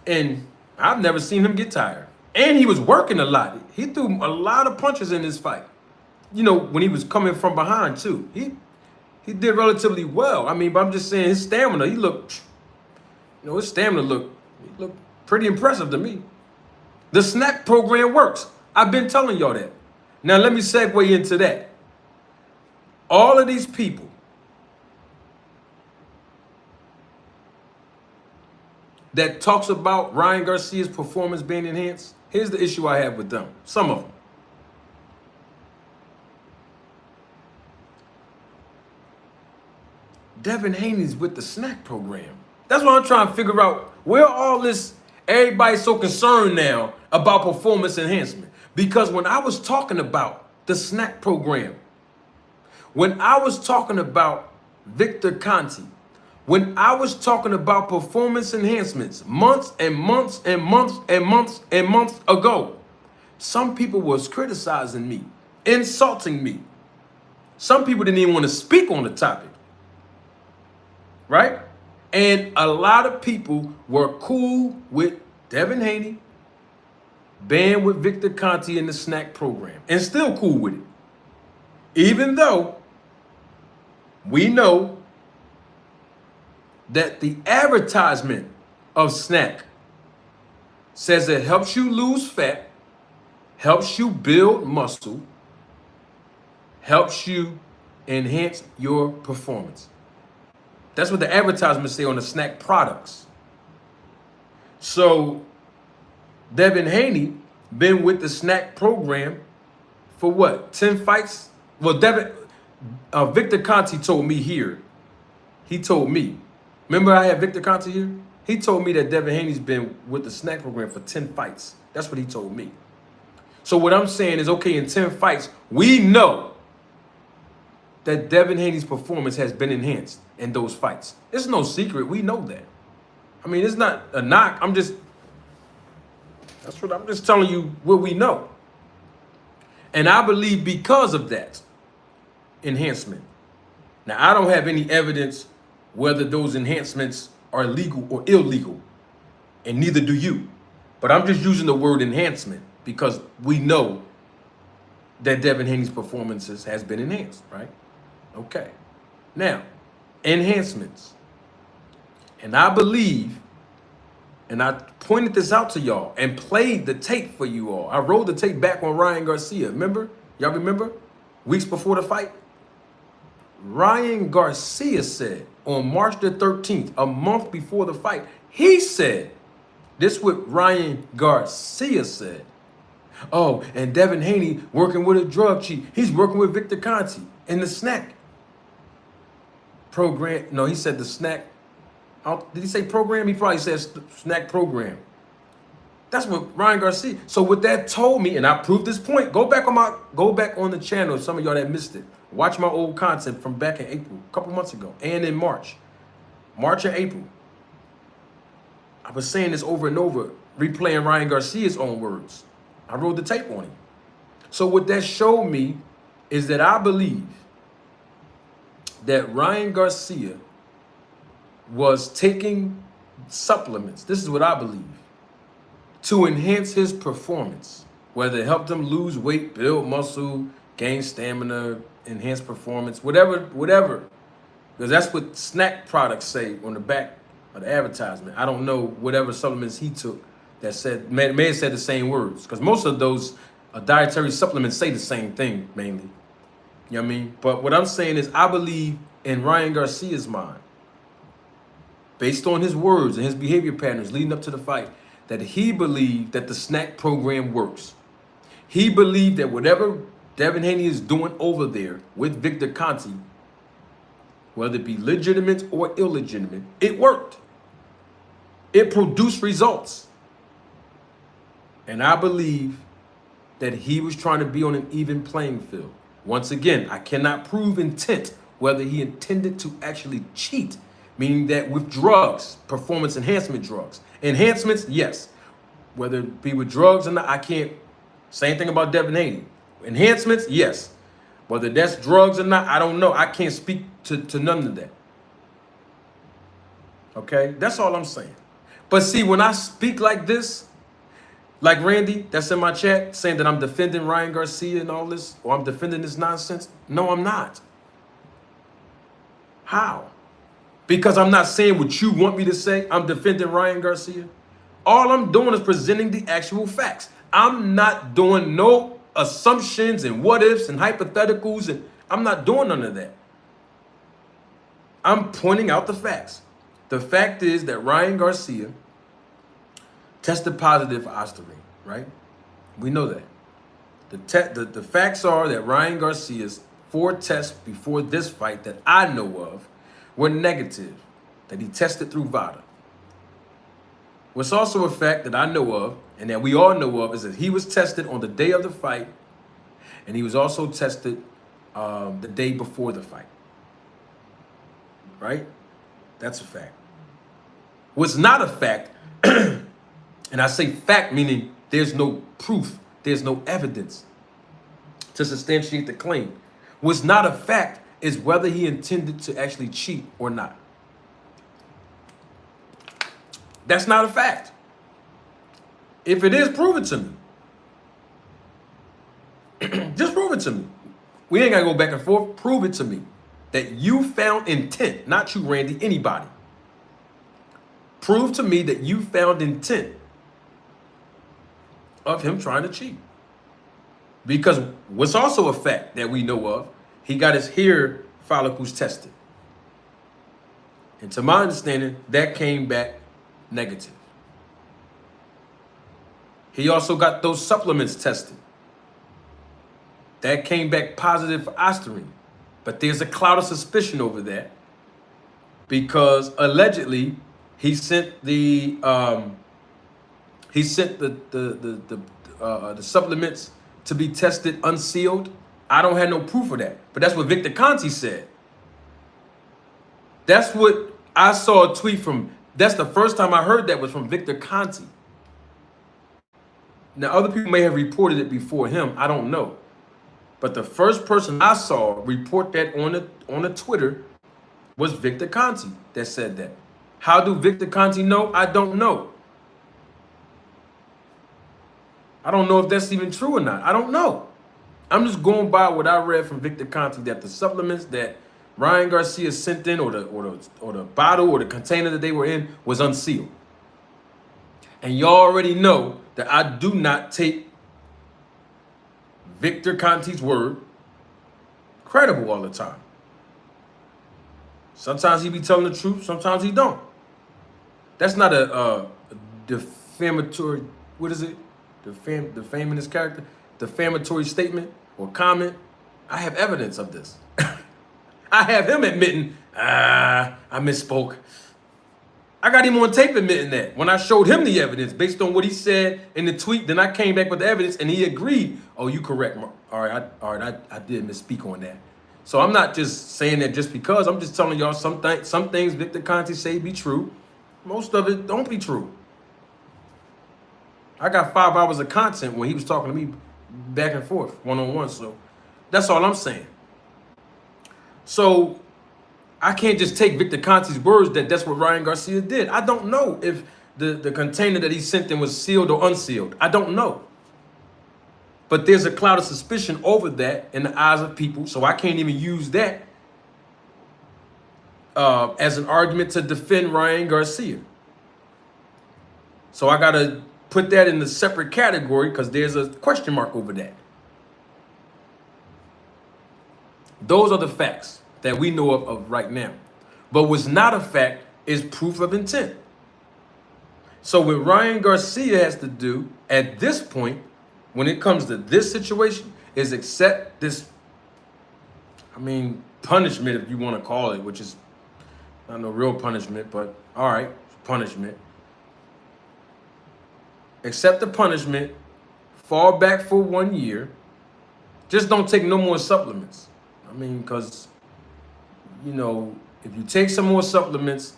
And I've never seen him get tired. And he was working a lot. He threw a lot of punches in this fight. You know, when he was coming from behind, too. He did relatively well. I mean, but I'm just saying his stamina, his stamina looked pretty impressive to me. The snack program works. I've been telling y'all that. Now, let me segue into that. All of these people that talks about Ryan Garcia's performance being enhanced, here's the issue I have with them. Some of them. Devin Haney's with the snack program. That's what I'm trying to figure out. Where all this, everybody's so concerned now about performance enhancement. Because when I was talking about the snack program, when I was talking about Victor Conti, when I was talking about performance enhancements months and months and months and months and months ago, some people was criticizing me, insulting me. Some people didn't even want to speak on the topic. Right? And a lot of people were cool with Devin Haney, banned with Victor Conti in the snack program, and still cool with it. Even though we know that the advertisement of snack says it helps you lose fat, helps you build muscle, helps you enhance your performance. That's what the advertisements say on the snack products. So Devin Haney been with the snack program for what? 10 fights? Well, Victor Conti told me here. He told me. Remember I had Victor Conti here? He told me that Devin Haney's been with the snack program for 10 fights. That's what he told me. So what I'm saying is, okay, in 10 fights, we know that Devin Haney's performance has been enhanced in those fights. It's no secret. We know that. I mean, it's not a knock. I'm just telling you what we know. And I believe because of that enhancement. Now, I don't have any evidence whether those enhancements are legal or illegal, and neither do you. But I'm just using the word enhancement because we know that Devin Haney's performances has been enhanced, right? Okay. Now, enhancements. And I believe, and I pointed this out to y'all and played the tape for you all. I rolled the tape back on Ryan Garcia. Remember? Y'all remember? Weeks before the fight? Ryan Garcia said on March the 13th, a month before the fight, he said, this is what Ryan Garcia said. Oh, and Devin Haney working with a drug chief. He's working with Victor Conti in the snack program. No, he said the snack. Did he say program? He probably said snack program. That's what Ryan Garcia. So what that told me, and I proved this point. Go back on the channel. Some of y'all that missed it. Watch my old content from back in April, a couple months ago, and in March and April. I was saying this over and over, replaying Ryan Garcia's own words. I wrote the tape on him. So what that showed me is that I believe that Ryan Garcia was taking supplements. This is what I believe. To enhance his performance, whether it helped him lose weight, build muscle, gain stamina, enhance performance, whatever. Because that's what snack products say on the back of the advertisement. I don't know whatever supplements he took that said, may have said the same words. Because most of those dietary supplements say the same thing, mainly. You know what I mean? But what I'm saying is I believe in Ryan Garcia's mind, based on his words and his behavior patterns leading up to the fight, that he believed that the snack program works. He believed that whatever Devin Haney is doing over there with Victor Conti, whether it be legitimate or illegitimate, it worked. It produced results. And I believe that he was trying to be on an even playing field. Once again, I cannot prove intent, whether he intended to actually cheat, meaning that with drugs, performance enhancement drugs. Enhancements, yes. Whether it be with drugs or not, I can't say anything about Devin Haney. Enhancements, yes. Whether that's drugs or not, I don't know. I can't speak to none of that. Okay? That's all I'm saying. But see, when I speak like this, like Randy, that's in my chat, saying that I'm defending Ryan Garcia and all this, or I'm defending this nonsense, no, I'm not. How? Because I'm not saying what you want me to say. I'm defending Ryan Garcia. All I'm doing is presenting the actual facts. I'm not doing no assumptions and what ifs and hypotheticals, and I'm not doing none of that. I'm pointing out the facts. The fact is that Ryan Garcia tested positive for ostarine, right? We know that. The facts are that Ryan Garcia's 4 tests before this fight that I know of were negative, that he tested through VADA. What's also a fact that I know of, and that we all know of, is that he was tested on the day of the fight, and he was also tested the day before the fight. Right? That's a fact. What's not a fact, and I say fact meaning there's no proof, there's no evidence to substantiate the claim. What's not a fact is whether he intended to actually cheat or not. That's not a fact. If it is, prove it to me. Just prove it to me. We ain't got to go back and forth. Prove it to me that you found intent, not you, Randy, anybody. Prove to me that you found intent of him trying to cheat. Because what's also a fact that we know of, he got his hair follicles tested. And to my understanding, that came back negative. He also got those supplements tested. That came back positive for ostarine. But there's a cloud of suspicion over that because allegedly he sent the supplements to be tested unsealed. I don't have no proof of that, but that's what Victor Conti said. That's what I saw a tweet from. That's the first time I heard that was from Victor Conti. Now, other people may have reported it before him. I don't know. But the first person I saw report that on the Twitter was Victor Conti that said that. How do Victor Conti know? I don't know. I don't know if that's even true or not. I don't know. I'm just going by what I read from Victor Conti, that the supplements that Ryan Garcia sent in, or the bottle or the container that they were in, was unsealed. And y'all already know that I do not take Victor Conti's word credible all the time. Sometimes he be telling the truth, sometimes he don't. That's not a defamatory, what is it? Defaming his character? Defamatory statement or comment. I have evidence of this. I have him admitting, I misspoke. I got him on tape admitting that. When I showed him the evidence based on what he said in the tweet, then I came back with the evidence and he agreed. Oh, you correct. All right, I did misspeak on that. So I'm not just saying that just because. I'm just telling y'all some things Victor Conti say be true. Most of it don't be true. I got 5 hours of content when he was talking to me back and forth, one-on-one. So that's all I'm saying. So I can't just take Victor Conti's words that that's what Ryan Garcia did. I don't know if the container that he sent in was sealed or unsealed. I don't know. But there's a cloud of suspicion over that in the eyes of people. So I can't even use that as an argument to defend Ryan Garcia. So I got to put that in a separate category because there's a question mark over that. Those are the facts that we know of right now. But what's not a fact is proof of intent. So what Ryan Garcia has to do at this point, when it comes to this situation, is accept this, punishment, if you want to call it, which is not no real punishment, but all right, punishment. Accept the punishment, fall back for 1 year. Just don't take no more supplements. Because, if you take some more supplements,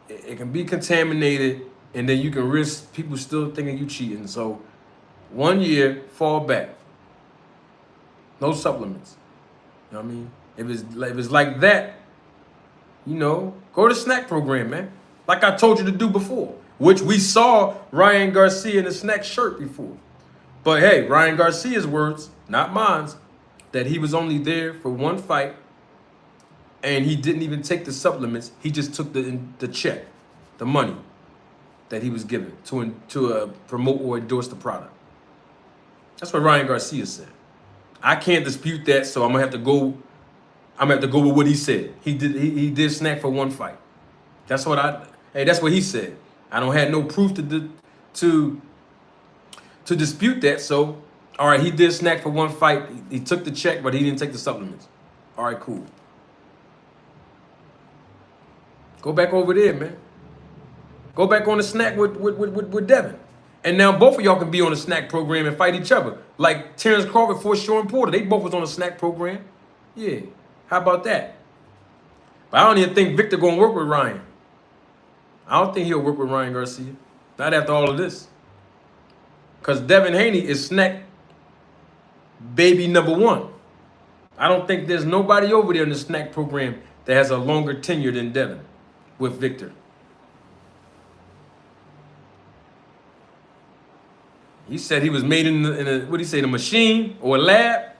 it can be contaminated, and then you can risk people still thinking you cheating. So 1 year, fall back. No supplements. You know what I mean? If it's like that, go to snack program, man. Like I told you to do before, which we saw Ryan Garcia in a snack shirt before. But hey, Ryan Garcia's words, not mine, that he was only there for one fight and he didn't even take the supplements. He just took the check, the money that he was given to promote or endorse the product. That's what Ryan Garcia said. I can't dispute that, so I'm gonna have to go with what he said. He did snack for one fight. That's what he said. I don't have no proof to dispute that. So, all right, he did snack for one fight. He took the check, but he didn't take the supplements. All right, cool. Go back over there, man. Go back on the snack with Devin. And now both of y'all can be on a snack program and fight each other. Like Terrence Crawford for Sean Porter. They both was on a snack program. Yeah. How about that? But I don't even think Victor gonna work with Ryan. I don't think he'll work with Ryan Garcia. Not after all of this. Because Devin Haney is snack baby number 1. I don't think there's nobody over there in the snack program that has a longer tenure than Devin with Victor. He said he was made in a what do you say, the machine or a lab?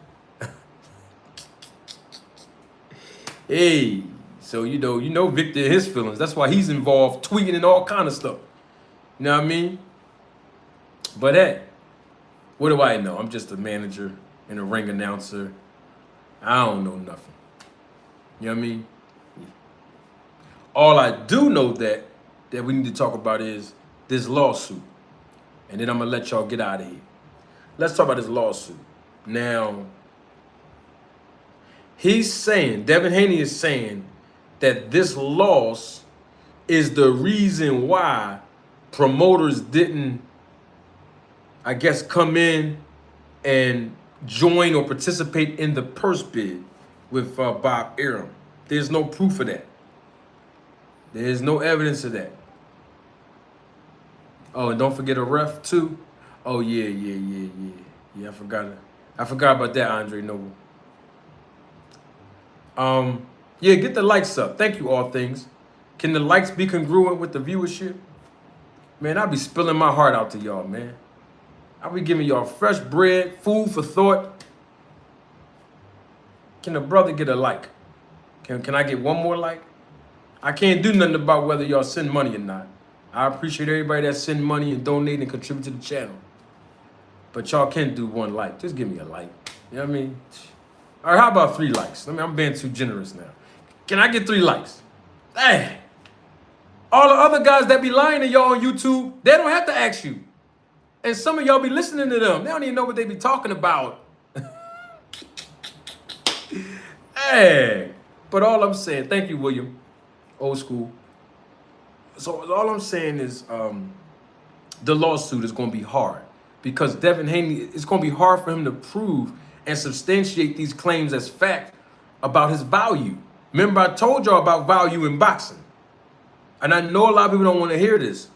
Hey, so you know Victor and his feelings. That's why he's involved tweeting and all kind of stuff. You know what I mean? But hey, what do I know? I'm just a manager and a ring announcer. I don't know nothing. You know what I mean? All I do know that we need to talk about is this lawsuit. And then I'm going to let y'all get out of here. Let's talk about this lawsuit. Now, He's saying, Devin Haney is saying that this loss is the reason why promoters didn't, I guess, come in and join or participate in the purse bid with Bob Arum. There's no proof of that. There's no evidence of that. Oh, and don't forget a ref too. Oh yeah. Yeah, I forgot about that, Andre Noble. Yeah, get the likes up. Thank you, all things. Can the likes be congruent with the viewership? Man, I'll be spilling my heart out to y'all, man. I'll be giving y'all fresh bread, food for thought. Can a brother get a like? Can I get one more like? I can't do nothing about whether y'all send money or not. I appreciate everybody that send money and donate and contribute to the channel. But y'all can't do one like. Just give me a like. You know what I mean? All right, how about 3 likes? I'm being too generous now. Can I get 3 likes? Dang. All the other guys that be lying to y'all on YouTube, they don't have to ask you. And some of y'all be listening to them. They don't even know what they be talking about. Hey. But all I'm saying, thank you, William. Old school. So all I'm saying is the lawsuit is going to be hard. Because Devin Haney, it's going to be hard for him to prove and substantiate these claims as fact about his value. Remember, I told y'all about value in boxing. And I know a lot of people don't want to hear this.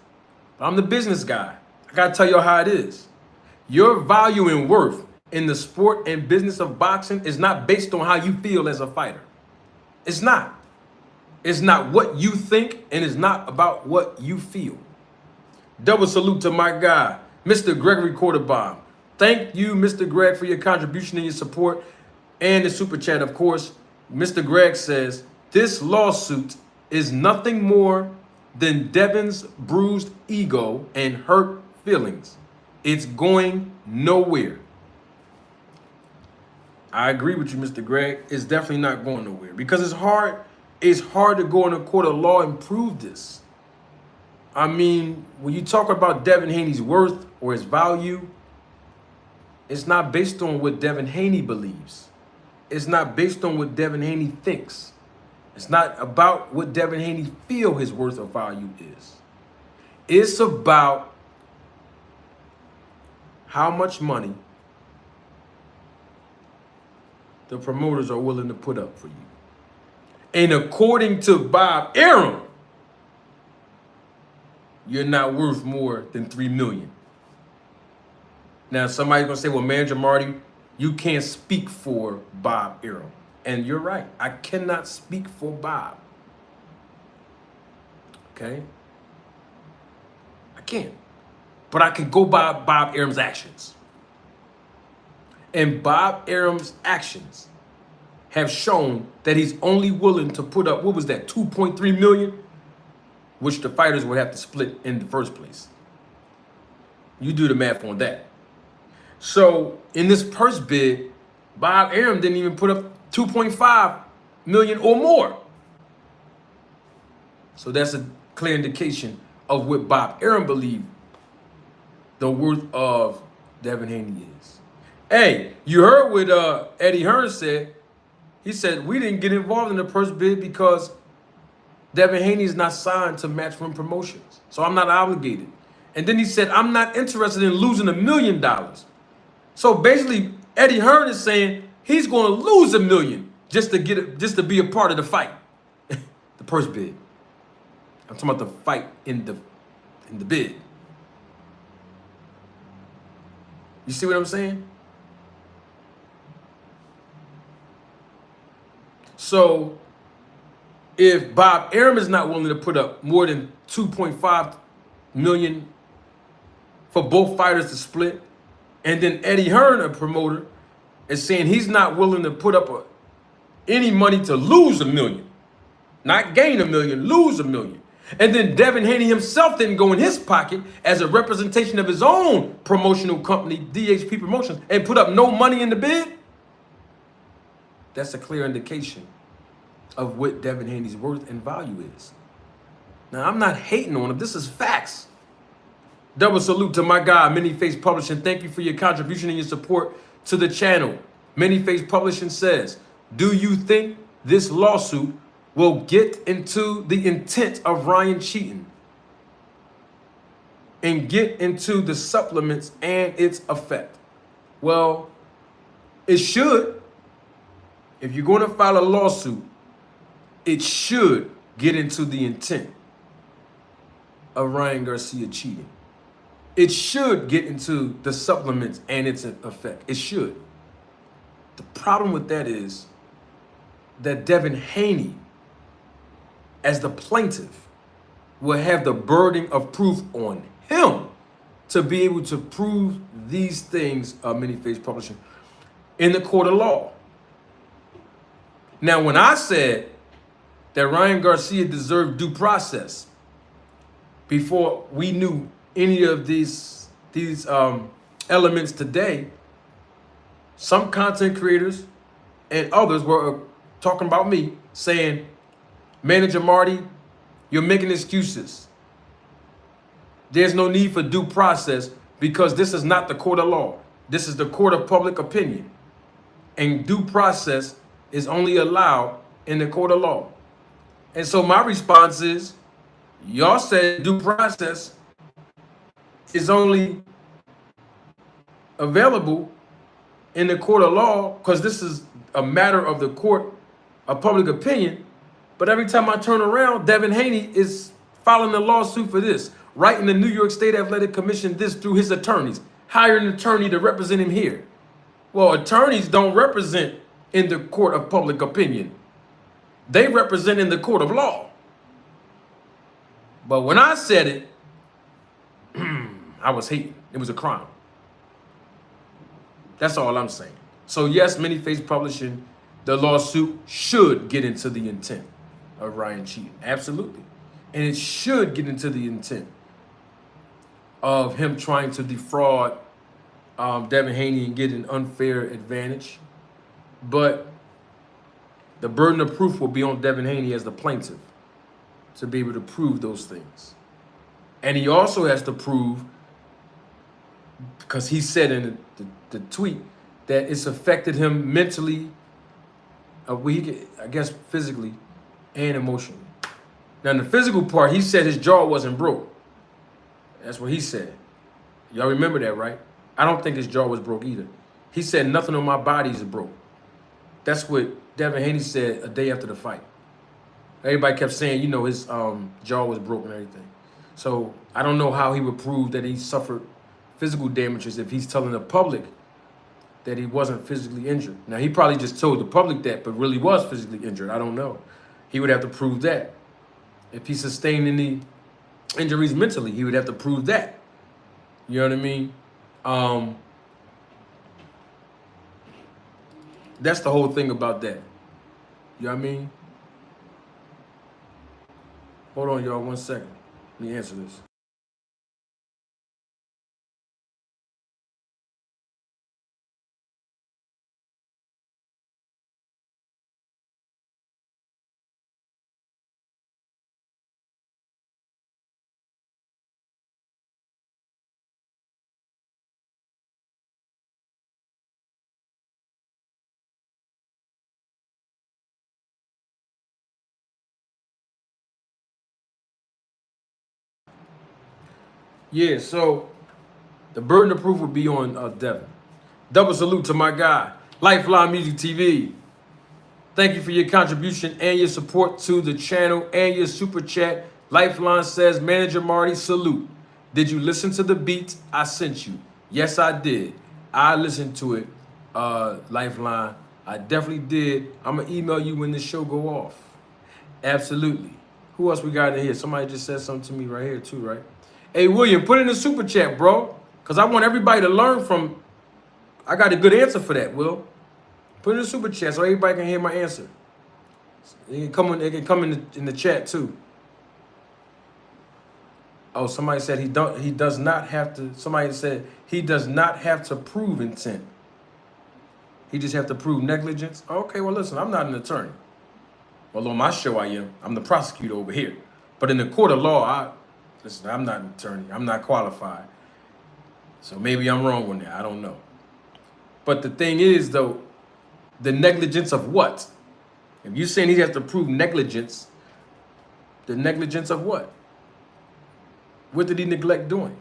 But I'm the business guy. I got to tell y'all how it is. Your value and worth in the sport and business of boxing is not based on how you feel as a fighter. It's not. It's not what you think, and it's not about what you feel. Double salute to my guy, Mr. Gregory Quarterbomb. Thank you, Mr. Greg, for your contribution and your support and the super chat, of course. Mr. Greg says, this lawsuit is nothing more than Devin's bruised ego and hurt feelings. It's going nowhere. I agree with you, Mr. Greg. It's definitely not going nowhere because it's hard. It's hard to go in a court of law and prove this. I mean, when you talk about Devin Haney's worth or his value, it's not based on what Devin Haney believes. It's not based on what Devin Haney thinks. It's not about what Devin Haney feel his worth or value is. It's about how much money the promoters are willing to put up for you. And according to Bob Arum, you're not worth more than $3 million. Now, somebody's going to say, well, Manager Marty, you can't speak for Bob Arum. And you're right. I cannot speak for Bob. Okay? I can't. But I can go by Bob Arum's actions. And Bob Arum's actions have shown that he's only willing to put up, what was that, 2.3 million? Which the fighters would have to split in the first place. You do the math on that. So in this purse bid, Bob Arum didn't even put up 2.5 million or more. So that's a clear indication of what Bob Arum believed the worth of Devin Haney is. Hey, you heard what Eddie Hearn said. He said, we didn't get involved in the purse bid because Devin Haney is not signed to Matchroom Promotions. So I'm not obligated. And then he said, I'm not interested in losing $1 million. So basically, Eddie Hearn is saying he's going to lose $1 million just to get it, just to be a part of the fight, the purse bid. I'm talking about the fight in the bid. You see what I'm saying? So if Bob Arum is not willing to put up more than 2.5 million for both fighters to split, and then Eddie Hearn, a promoter, is saying he's not willing to put up any money to lose $1 million, not gain $1 million, lose $1 million. And then Devin Haney himself didn't go in his pocket as a representation of his own promotional company, DHP Promotions, and put up no money in the bid. That's a clear indication of what Devin Haney's worth and value is. Now, I'm not hating on him. This is facts. Double salute to my guy, Many Face Publishing. Thank you for your contribution and your support to the channel. Many Face Publishing says, Do you think this lawsuit will get into the intent of Ryan cheating and get into the supplements and its effect? Well, it should. If you're going to file a lawsuit, it should get into the intent of Ryan Garcia cheating. It should get into the supplements and its effect. It should. The problem with that is that Devin Haney, as the plaintiff, will have the burden of proof on him to be able to prove these things of many-faced publishing in the court of law. Now, when I said that Ryan Garcia deserved due process before we knew any of these elements today, some content creators and others were talking about me, saying, Manager Marty, you're making excuses. There's no need for due process because this is not the court of law. This is the court of public opinion. And due process is only allowed in the court of law. And so my response is, y'all said due process is only available in the court of law because this is a matter of the court of public opinion. But every time I turn around, Devin Haney is filing a lawsuit for this, writing the New York State Athletic Commission this through his attorneys, hiring an attorney to represent him here. Well, attorneys don't represent in the court of public opinion. They represent in the court of law. But when I said it, I was hating. It was a crime. That's all I'm saying. So yes, many-faced publishing, the lawsuit should get into the intent of Ryan cheating. Absolutely. And it should get into the intent of him trying to defraud Devin Haney and get an unfair advantage. But the burden of proof will be on Devin Haney as the plaintiff to be able to prove those things. And he also has to prove, because he said in the tweet, that it's affected him mentally, I guess physically and emotionally. Now, in the physical part, he said his jaw wasn't broke. That's what he said. Y'all remember that, right? I don't think his jaw was broke either. He said nothing on my body is broke. That's what Devin Haney said a day after the fight. Everybody kept saying, you know, his jaw was broken and everything. So I don't know how he would prove that he suffered physical damages if he's telling the public that he wasn't physically injured. Now, he probably just told the public that, but really was physically injured. I don't know. He would have to prove that. If he sustained any injuries mentally, he would have to prove that. You know what I mean? That's the whole thing about that. You know what I mean? Hold on, y'all, 1 second. Let me answer this. Yeah, so the burden of proof would be on Devin. Double salute to my guy, Lifeline Music TV. Thank you for your contribution and your support to the channel and your super chat. Lifeline says, Manager Marty, salute. Did you listen to the beats I sent you? Yes, I did. I listened to it, Lifeline. I definitely did. I'm going to email you when this show go off. Absolutely. Who else we got in here? Somebody just said something to me right here too, right? Hey, William, put in the super chat, bro. Because I want everybody to learn from... I got a good answer for that, Will. Put in the super chat so everybody can hear my answer. It can come in the chat, too. Oh, somebody said he does not have to... Somebody said he does not have to prove intent. He just have to prove negligence. Okay, well, listen, I'm not an attorney. Well, on my show, I am. I'm the prosecutor over here. But in the court of law, listen, I'm not an attorney. I'm not qualified. So maybe I'm wrong on that. I don't know. But the thing is, though, The negligence of what? If you're saying he has to prove negligence, the negligence of what? What did he neglect doing?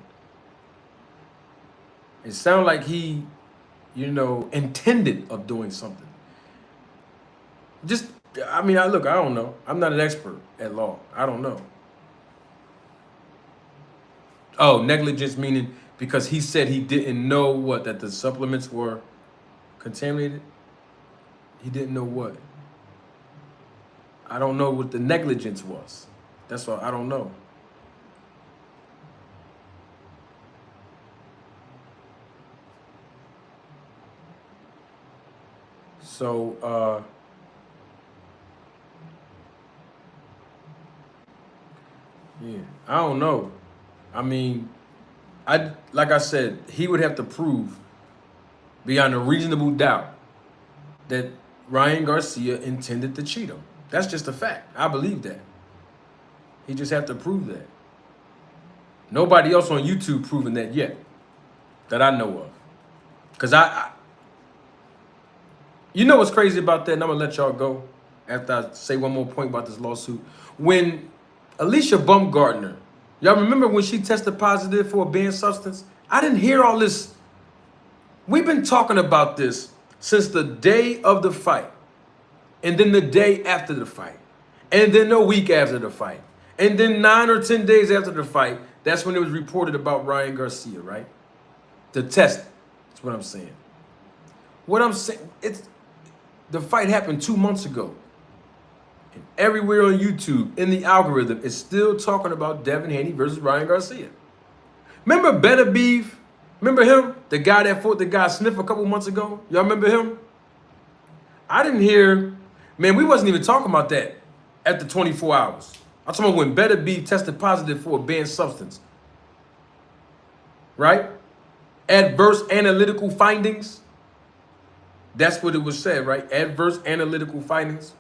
It sounds like he, intended of doing something. Look, I don't know. I'm not an expert at law. I don't know. Oh, negligence meaning because he said he didn't know what, that the supplements were contaminated? He didn't know what? I don't know what the negligence was. That's why I don't know. So, yeah, I don't know. I mean, like I said, he would have to prove beyond a reasonable doubt that Ryan Garcia intended to cheat him. That's just a fact. I believe that. He just have to prove that. Nobody else on YouTube proven that yet, that I know of. Because you know what's crazy about that, and I'm going to let y'all go after I say one more point about this lawsuit. When Alicia Baumgartner, y'all remember when she tested positive for a banned substance? I didn't hear all this. We've been talking about this since the day of the fight, and then the day after the fight, and then a week after the fight, and then 9 or 10 days after the fight. That's when it was reported about Ryan Garcia, right? The test. That's what I'm saying. What I'm saying, the fight happened 2 months ago. And everywhere on YouTube, in the algorithm, it's still talking about Devin Haney versus Ryan Garcia. Remember Better Beef? Remember him? The guy that fought the guy Smith a couple months ago? Y'all remember him? I didn't hear, man, we wasn't even talking about that after 24 hours. I'm talking about when Better Beef tested positive for a banned substance. Right? Adverse analytical findings. That's what it was said, right? Adverse analytical findings.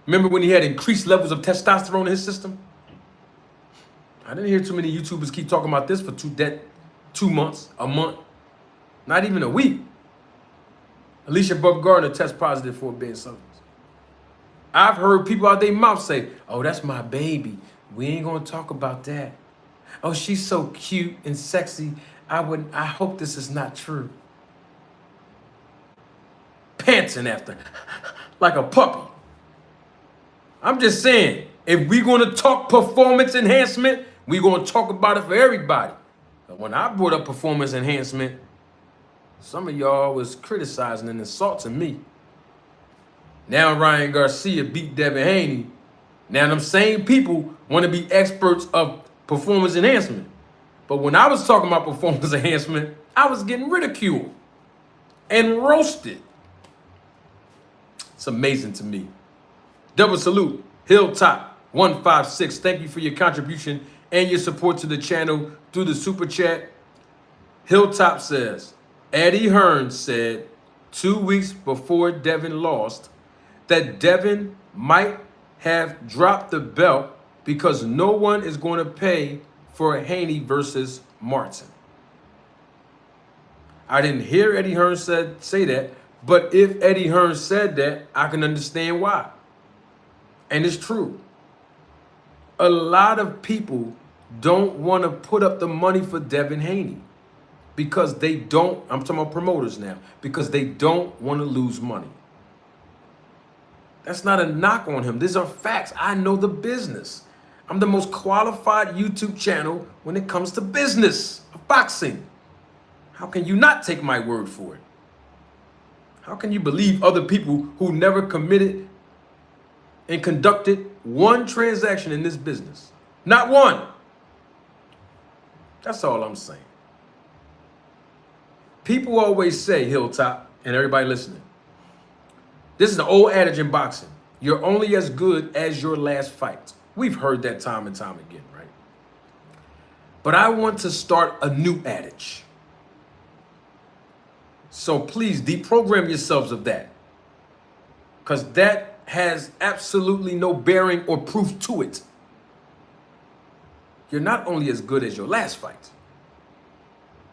Remember when he had increased levels of testosterone in his system? I didn't hear too many YouTubers keep talking about this for 2 months, a month, not even a week. Alicia Baumgartner test positive for a banned substance. I've heard people out their mouth say, "Oh, that's my baby. We ain't gonna talk about that. Oh, she's so cute and sexy. I hope this is not true." Panting after, like a puppy. I'm just saying, if we're gonna talk performance enhancement, we're gonna talk about it for everybody. But when I brought up performance enhancement, some of y'all was criticizing and insulting me. Now Ryan Garcia beat Devin Haney. Now them same people want to be experts of performance enhancement. But when I was talking about performance enhancement, I was getting ridiculed and roasted. It's amazing to me. Double salute, Hilltop 156. Thank you for your contribution and your support to the channel through the super chat. Hilltop says, Eddie Hearn said 2 weeks before Devin lost that Devin might have dropped the belt because no one is going to pay for Haney versus Martin. I didn't hear Eddie Hearn say that, but if Eddie Hearn said that, I can understand why. And it's true. A lot of people don't want to put up the money for Devin Haney because they don't, I'm talking about promoters now, because they don't want to lose money. That's not a knock on him. These are facts. I know the business. I'm the most qualified YouTube channel when it comes to business of boxing. How can you not take my word for it? How can you believe other people who never committed and conducted one transaction in this business? Not one. That's all I'm saying. People always say, Hilltop, and everybody listening, this is the old adage in boxing. You're only as good as your last fight. We've heard that time and time again, right? But I want to start a new adage. So please deprogram yourselves of that. Because that has absolutely no bearing or proof to it. You're not only as good as your last fight.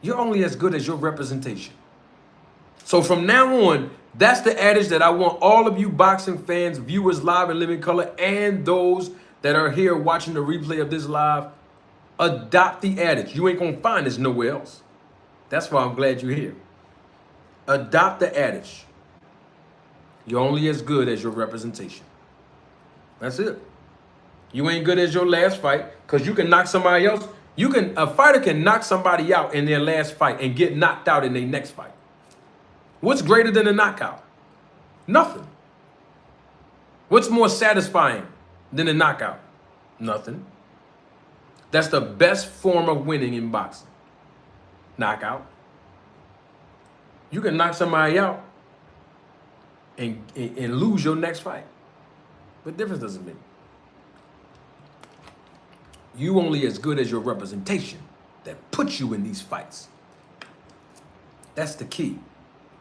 You're only as good as your representation. So from now on, that's the adage that I want all of you boxing fans, viewers live in living color, and those that are here watching the replay of this live, adopt the adage. You ain't gonna find this nowhere else. That's why I'm glad you're here. Adopt the adage. You're only as good as your representation. That's it. You ain't good as your last fight, because you can knock somebody else. A fighter can knock somebody out in their last fight and get knocked out in their next fight. What's greater than a knockout? Nothing. What's more satisfying than a knockout? Nothing. That's the best form of winning in boxing. Knockout. You can knock somebody out and lose your next fight. What difference does it make? You only as good as your representation that puts you in these fights. That's the key.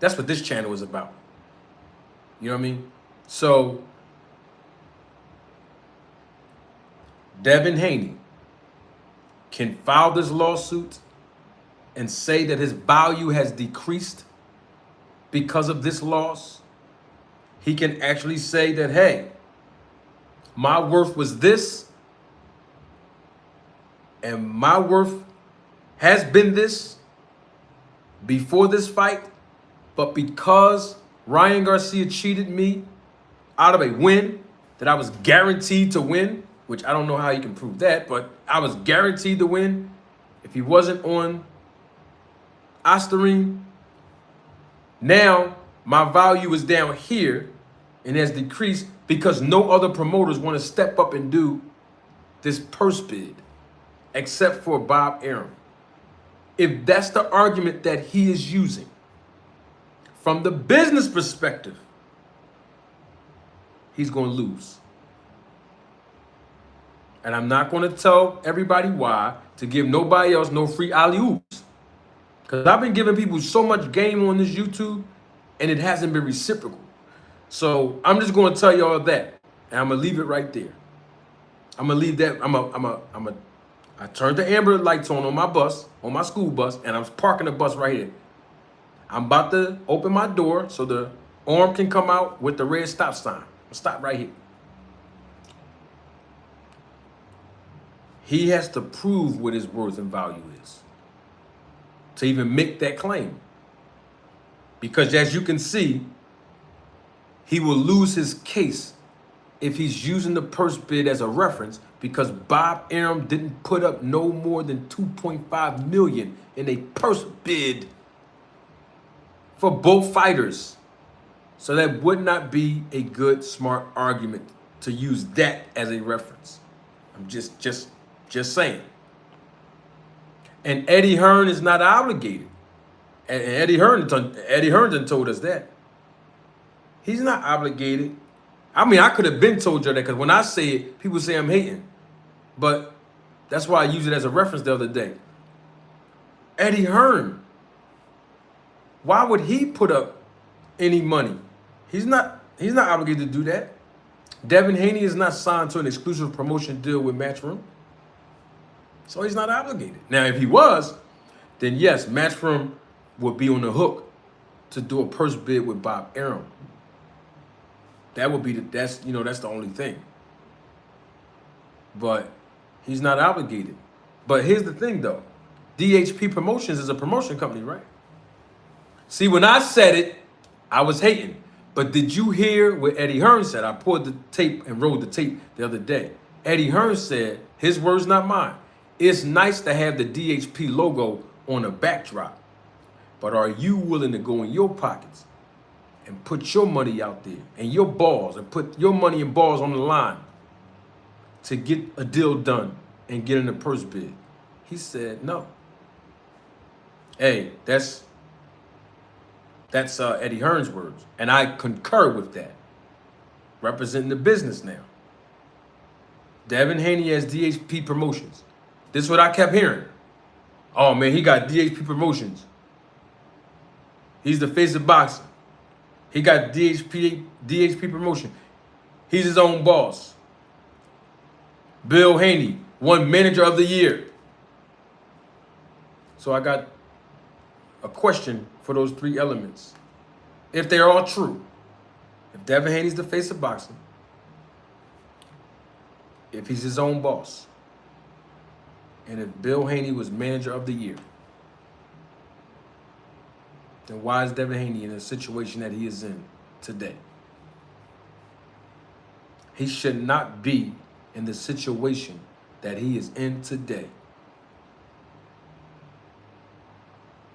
That's what this channel is about. You know what I mean? So, Devin Haney can file this lawsuit and say that his value has decreased because of this loss. He can actually say that, hey, my worth was this, and my worth has been this before this fight, but because Ryan Garcia cheated me out of a win that I was guaranteed to win, which I don't know how he can prove that, but I was guaranteed to win. If he wasn't on Osterine, now my value is down here and has decreased because no other promoters want to step up and do this purse bid except for Bob Arum. If that's the argument that he is using from the business perspective, he's going to lose. And I'm not going to tell everybody why, to give nobody else no free alley-oops. Because I've been giving people so much game on this YouTube, and it hasn't been reciprocal. So I'm just going to tell y'all that, and I'm going to leave it right there. I'm going to leave that. I turned the amber lights on my bus, on my school bus, and I'm parking the bus right here. I'm about to open my door so the arm can come out with the red stop sign. I'll stop right here. He has to prove what his worth and value is to even make that claim. Because as you can see, he will lose his case if he's using the purse bid as a reference, because Bob Arum didn't put up no more than $2.5 million in a purse bid for both fighters. So that would not be a good, smart argument to use that as a reference. I'm just saying. And Eddie Hearn is not obligated. And Eddie Hearn done told us that. He's not obligated. I mean, I could have been told you that, because when I say it, people say I'm hating. But that's why I use it as a reference the other day. Eddie Hearn, why would he put up any money? He's not obligated to do that. Devin Haney is not signed to an exclusive promotion deal with Matchroom. So he's not obligated. Now, if he was, then yes, Matchroom would be on the hook to do a purse bid with Bob Arum. That would be that's the only thing. But he's not obligated. But here's the thing though. DHP Promotions is a promotion company, right? See, when I said it, I was hating. But did you hear what Eddie Hearn said? I pulled the tape and rolled the tape the other day. Eddie Hearn said, his words, not mine, it's nice to have the DHP logo on a backdrop, but are you willing to go in your pockets and put your money out there and your balls and put your money and balls on the line to get a deal done and get in the purse bid? He said no. Hey, that's Eddie Hearn's words, and I concur with that. Representing the business now. Devin Haney has DHP Promotions. This is what I kept hearing. Oh man, he got DHP Promotions. He's the face of boxing. He got DHP Promotion. He's his own boss. Bill Haney won Manager of the Year. So I got a question for those three elements. if they're all true, if Devin Haney's the face of boxing, if he's his own boss, and if Bill Haney was manager of the year, then why is Devin Haney in the situation that he is in today? He should not be in the situation that he is in today.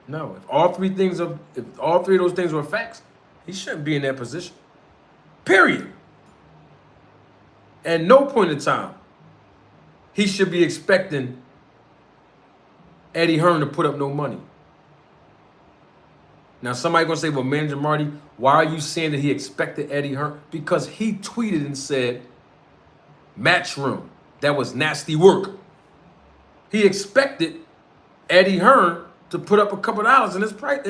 No, if all three of those things were facts, he shouldn't be in that position. Period. At no point in time, he should be expecting Eddie Hearn to put up no money. Now, somebody gonna say, well, Manager Marty, why are you saying that he expected Eddie Hearn? Because he tweeted and said, Matchroom, that was nasty work. He expected Eddie Hearn to put up a couple of dollars in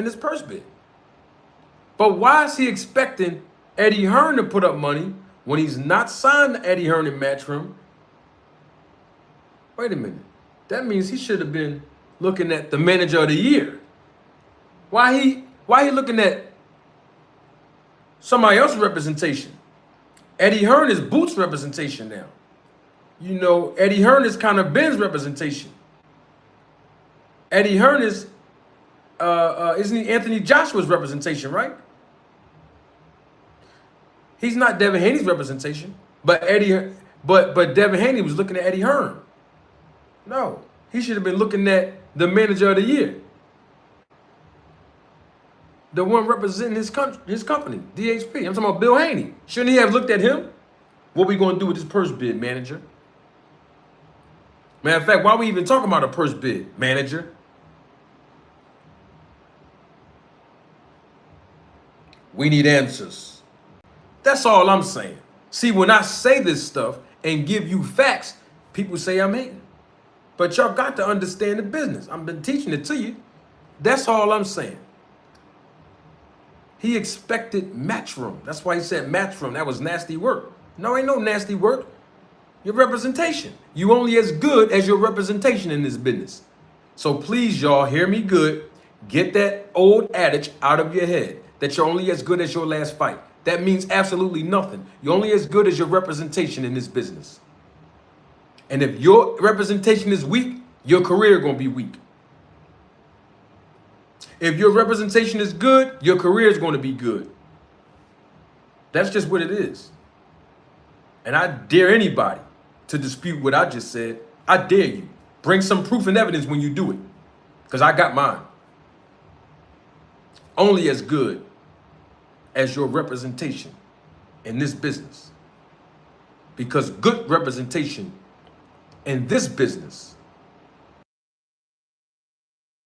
his purse bid. But why is he expecting Eddie Hearn to put up money when he's not signed to Eddie Hearn in Matchroom? Wait a minute. That means he should have been looking at the manager of the year. Why he looking at somebody else's representation? Eddie Hearn is Boots' representation now. You know, Eddie Hearn is kind of Ben's representation. Eddie Hearn is, isn't he Anthony Joshua's representation, right? He's not Devin Haney's representation, but Devin Haney was looking at Eddie Hearn. No, he should have been looking at the manager of the year, the one representing his company, DHP. I'm talking about Bill Haney. Shouldn't he have looked at him? What we gonna do with this purse bid, manager? Matter of fact, why are we even talking about a purse bid, manager? We need answers. That's all I'm saying. See, when I say this stuff and give you facts, people say I'm hating. But y'all got to understand the business. I've been teaching it to you. That's all I'm saying. He expected Matchroom. That's why he said Matchroom. That was nasty work. No, ain't no nasty work. Your representation. You only as good as your representation in this business. So please, y'all, hear me good. Get that old adage out of your head that you're only as good as your last fight. That means absolutely nothing. You're only as good as your representation in this business. And if your representation is weak, your career going to be weak. If your representation is good, your career is going to be good. That's just what it is. And I dare anybody to dispute what I just said. I dare you. Bring some proof and evidence when you do it. Because I got mine. Only as good as your representation in this business. Because good representation in this business